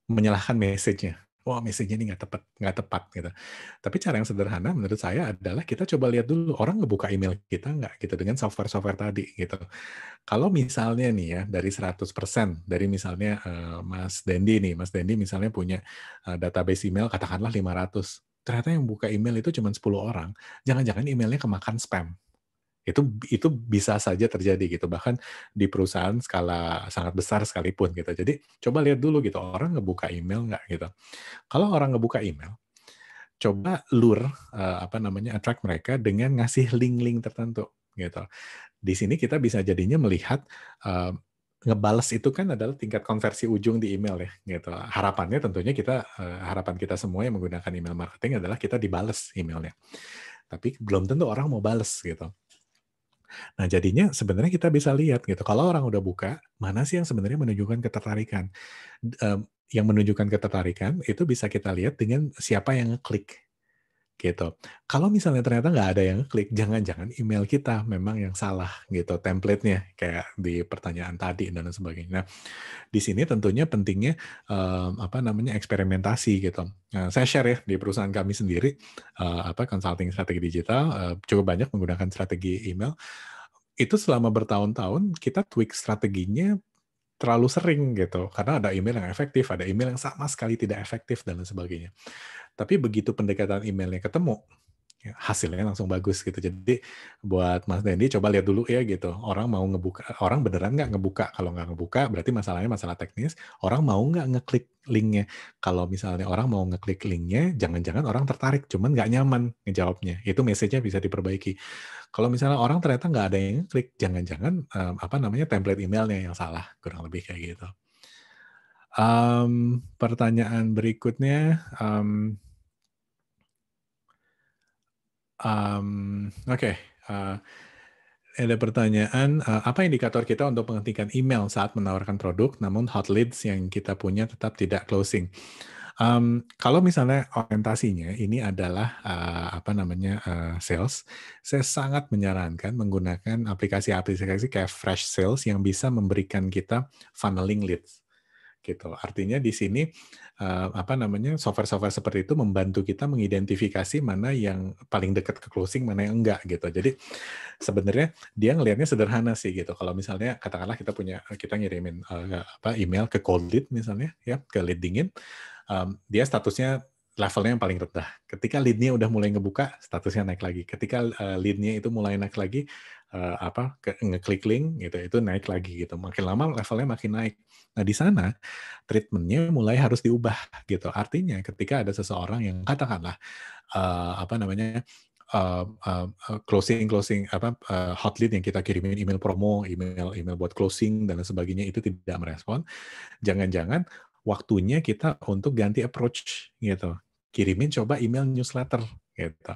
S1: menyalahkan message-nya. Wah, message-nya ini nggak tepat gitu. Tapi cara yang sederhana menurut saya adalah kita coba lihat dulu orang ngebuka email kita nggak gitu dengan software-software tadi gitu. Kalau misalnya nih ya dari 100% dari misalnya Mas Dendi misalnya punya database email katakanlah 500. Ternyata yang buka email itu cuma 10 orang. Jangan-jangan emailnya kemakan spam. Itu bisa saja terjadi gitu, bahkan di perusahaan skala sangat besar sekalipun gitu. Jadi coba lihat dulu gitu, orang ngebuka email nggak gitu. Kalau orang ngebuka email, coba attract mereka dengan ngasih link-link tertentu gitu. Di sini kita bisa jadinya melihat ngebales itu kan adalah tingkat konversi ujung di email ya gitu. Harapannya tentunya harapan kita semua yang menggunakan email marketing adalah kita dibales emailnya. Tapi belum tentu orang mau bales gitu. Nah, jadinya sebenarnya kita bisa lihat gitu, kalau orang udah buka, mana sih yang sebenarnya menunjukkan ketertarikan. Yang menunjukkan ketertarikan itu bisa kita lihat dengan siapa yang ngeklik gitu. Kalau misalnya ternyata nggak ada yang ngeklik, jangan-jangan email kita memang yang salah gitu, template-nya kayak di pertanyaan tadi dan lain sebagainya. Nah, di sini tentunya pentingnya eksperimentasi gitu. Nah, saya share ya di perusahaan kami sendiri consulting strategi digital cukup banyak menggunakan strategi email. Itu selama bertahun-tahun kita tweak strateginya terlalu sering gitu karena ada email yang efektif, ada email yang sama sekali tidak efektif dan lain sebagainya. Tapi begitu pendekatan emailnya ketemu, ya, hasilnya langsung bagus gitu. Jadi buat Mas Dendi coba lihat dulu ya gitu. Orang beneran nggak ngebuka? Kalau nggak ngebuka berarti masalahnya masalah teknis. Orang mau nggak ngeklik linknya? Kalau misalnya orang mau ngeklik linknya, jangan-jangan orang tertarik, cuman nggak nyaman ngejawabnya. Itu message-nya bisa diperbaiki. Kalau misalnya orang ternyata nggak ada yang ngeklik, jangan-jangan template emailnya yang salah, kurang lebih kayak gitu. Pertanyaan berikutnya. Oke, ada pertanyaan, apa indikator kita untuk menghentikan email saat menawarkan produk, namun hot leads yang kita punya tetap tidak closing? Kalau misalnya orientasinya ini adalah sales, saya sangat menyarankan menggunakan aplikasi-aplikasi kayak Fresh Sales yang bisa memberikan kita funneling leads. Gitu. Artinya di sini software-software seperti itu membantu kita mengidentifikasi mana yang paling dekat ke closing, mana yang enggak gitu. Jadi sebenarnya dia ngelihatnya sederhana sih gitu. Kalau misalnya katakanlah kita ngirimin email ke cold lead misalnya ya, ke lead dingin, dia statusnya levelnya yang paling rendah. Ketika lead-nya udah mulai ngebuka, statusnya naik lagi. Ketika lead-nya itu mulai naik lagi, ngeklik link gitu, itu naik lagi gitu. Makin lama levelnya makin naik. Nah, di sana treatment-nya mulai harus diubah gitu. Artinya ketika ada seseorang yang katakanlah hot lead yang kita kirimin email promo, email buat closing dan lain sebagainya itu tidak merespon, jangan-jangan waktunya kita untuk ganti approach gitu. Kirimin coba email newsletter gitu.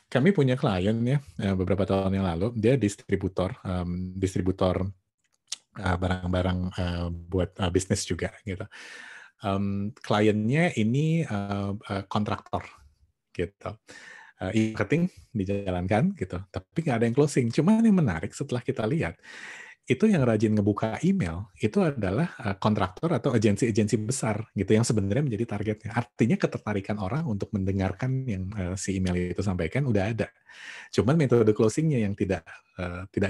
S1: Kami punya klien ya beberapa tahun yang lalu, dia distributor barang-barang buat bisnis juga gitu. Kliennya ini kontraktor gitu. Marketing dijalankan gitu, tapi nggak ada yang closing. Cuman yang menarik setelah kita lihat, itu yang rajin ngebuka email, itu adalah kontraktor atau agensi-agensi besar gitu yang sebenarnya menjadi targetnya. Artinya ketertarikan orang untuk mendengarkan yang si email itu sampaikan udah ada. Cuman metode closing-nya yang tidak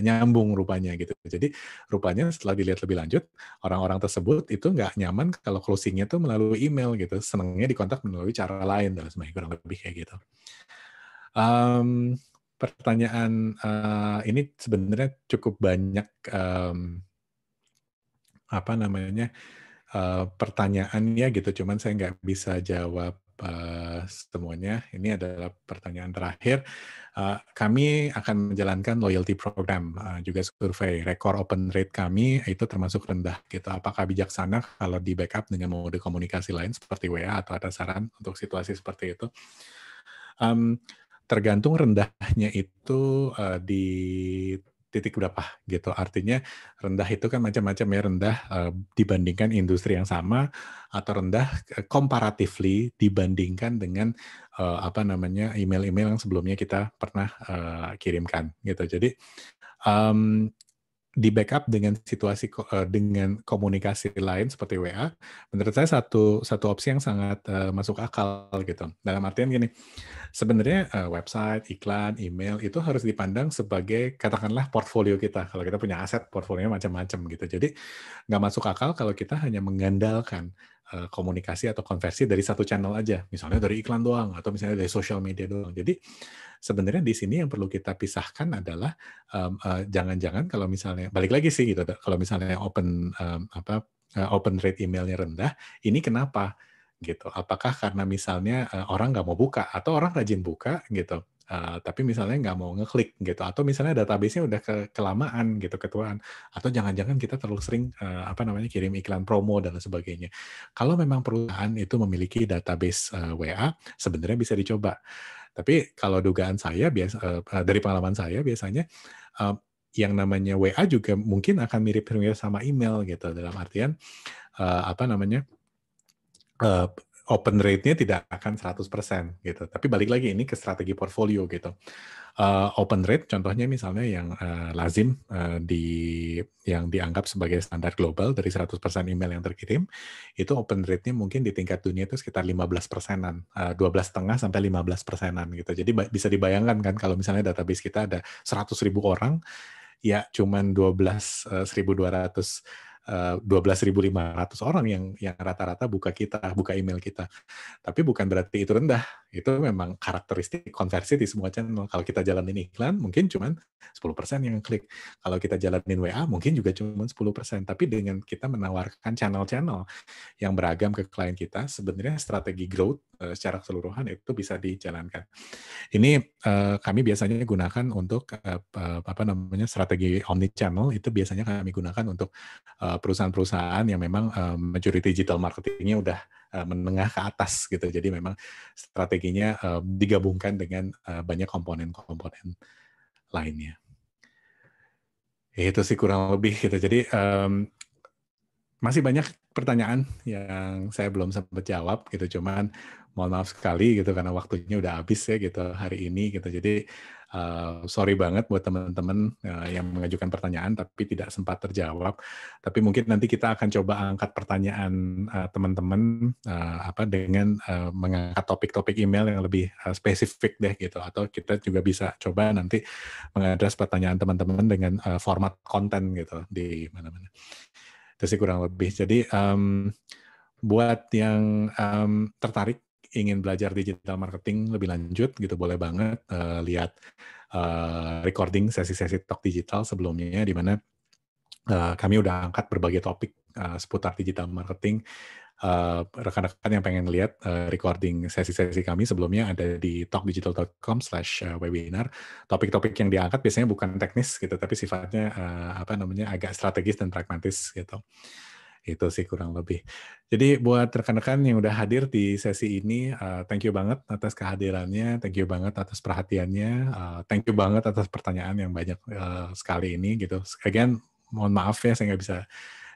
S1: nyambung rupanya gitu. Jadi rupanya setelah dilihat lebih lanjut, orang-orang tersebut itu nggak nyaman kalau closing-nya tuh melalui email gitu. Senangnya dikontak melalui cara lain dan sebagainya, kurang lebih kayak gitu. Pertanyaan ini sebenarnya cukup banyak pertanyaannya gitu, cuman saya nggak bisa jawab semuanya. Ini adalah pertanyaan terakhir. Kami akan menjalankan loyalty program, juga survei. Rekor open rate kami itu termasuk rendah gitu. Apakah bijaksana kalau di backup dengan mode komunikasi lain seperti WA atau ada saran untuk situasi seperti itu? Tergantung rendahnya itu di titik berapa gitu. Artinya rendah itu kan macam-macam ya, rendah dibandingkan industri yang sama atau rendah comparatively dibandingkan dengan email-email yang sebelumnya kita pernah kirimkan gitu. Jadi di backup dengan dengan komunikasi lain seperti WA, menurut saya satu opsi yang sangat masuk akal gitu. Dalam artian gini, sebenarnya website, iklan, email itu harus dipandang sebagai katakanlah portfolio kita. Kalau kita punya aset, portfolionya macam-macam gitu. Jadi nggak masuk akal kalau kita hanya mengandalkan komunikasi atau konversi dari satu channel aja. Misalnya dari iklan doang atau misalnya dari social media doang. Jadi sebenarnya di sini yang perlu kita pisahkan adalah jangan-jangan kalau misalnya balik lagi sih gitu. Kalau misalnya open rate emailnya rendah, ini kenapa? gitu. Apakah karena misalnya orang nggak mau buka atau orang rajin buka gitu, tapi misalnya nggak mau ngeklik gitu, atau misalnya database-nya udah kelamaan gitu, ketuaan, atau jangan-jangan kita terlalu sering kirim iklan promo dan lain sebagainya. Kalau memang perusahaan itu memiliki database WA, sebenarnya bisa dicoba. Tapi kalau dugaan saya dari pengalaman saya biasanya eh, yang namanya WA juga mungkin akan mirip-mirip sama email gitu, dalam artian eh, apa namanya eh, open rate-nya tidak akan 100% gitu. Tapi balik lagi ini ke strategi portfolio gitu. Open rate contohnya misalnya yang lazim yang dianggap sebagai standar global dari 100% email yang terkirim, itu open rate-nya mungkin di tingkat dunia itu sekitar 15%-an, 12,5 sampai 15%-an gitu. Jadi bisa dibayangkan kan kalau misalnya database kita ada 100.000 orang, ya cuman 12.500 orang yang rata-rata buka email kita. Tapi bukan berarti itu rendah. Itu memang karakteristik konversi di semua channel. Kalau kita jalanin iklan, mungkin cuma 10% yang klik. Kalau kita jalanin WA, mungkin juga cuma 10%. Tapi dengan kita menawarkan channel-channel yang beragam ke klien kita, sebenarnya strategi growth secara keseluruhan itu bisa dijalankan. Ini kami biasanya gunakan untuk strategi omni channel, itu biasanya kami gunakan untuk perusahaan-perusahaan yang memang majority digital marketingnya udah menengah ke atas gitu. Jadi memang strateginya digabungkan dengan banyak komponen-komponen lainnya. Itu sih kurang lebih gitu. Jadi masih banyak pertanyaan yang saya belum sempat jawab gitu, cuman mohon maaf sekali gitu karena waktunya udah habis ya gitu hari ini gitu. Jadi sorry banget buat teman-teman yang mengajukan pertanyaan tapi tidak sempat terjawab. Tapi mungkin nanti kita akan coba angkat pertanyaan teman-teman dengan mengangkat topik-topik email yang lebih spesifik deh gitu. Atau kita juga bisa coba nanti mengadres pertanyaan teman-teman dengan format konten gitu di mana-mana. Itu sih kurang lebih. Jadi buat yang tertarik ingin belajar digital marketing lebih lanjut gitu, boleh banget lihat recording sesi-sesi Talk Digital sebelumnya, di mana kami udah angkat berbagai topik seputar digital marketing. Rekan-rekan yang pengen lihat recording sesi-sesi kami sebelumnya ada di talkdigital.com/webinar. Topik-topik yang diangkat biasanya bukan teknis gitu, tapi sifatnya agak strategis dan pragmatis gitu. Itu sih kurang lebih. Jadi buat rekan-rekan yang udah hadir di sesi ini, thank you banget atas kehadirannya, thank you banget atas perhatiannya, thank you banget atas pertanyaan yang banyak sekali ini gitu. Again, mohon maaf ya saya nggak bisa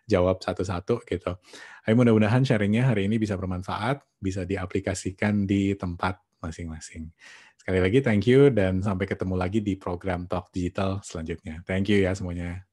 S1: jawab satu-satu gitu. Tapi mudah-mudahan sharingnya hari ini bisa bermanfaat, bisa diaplikasikan di tempat masing-masing. Sekali lagi thank you dan sampai ketemu lagi di program Talk Digital selanjutnya. Thank you ya semuanya.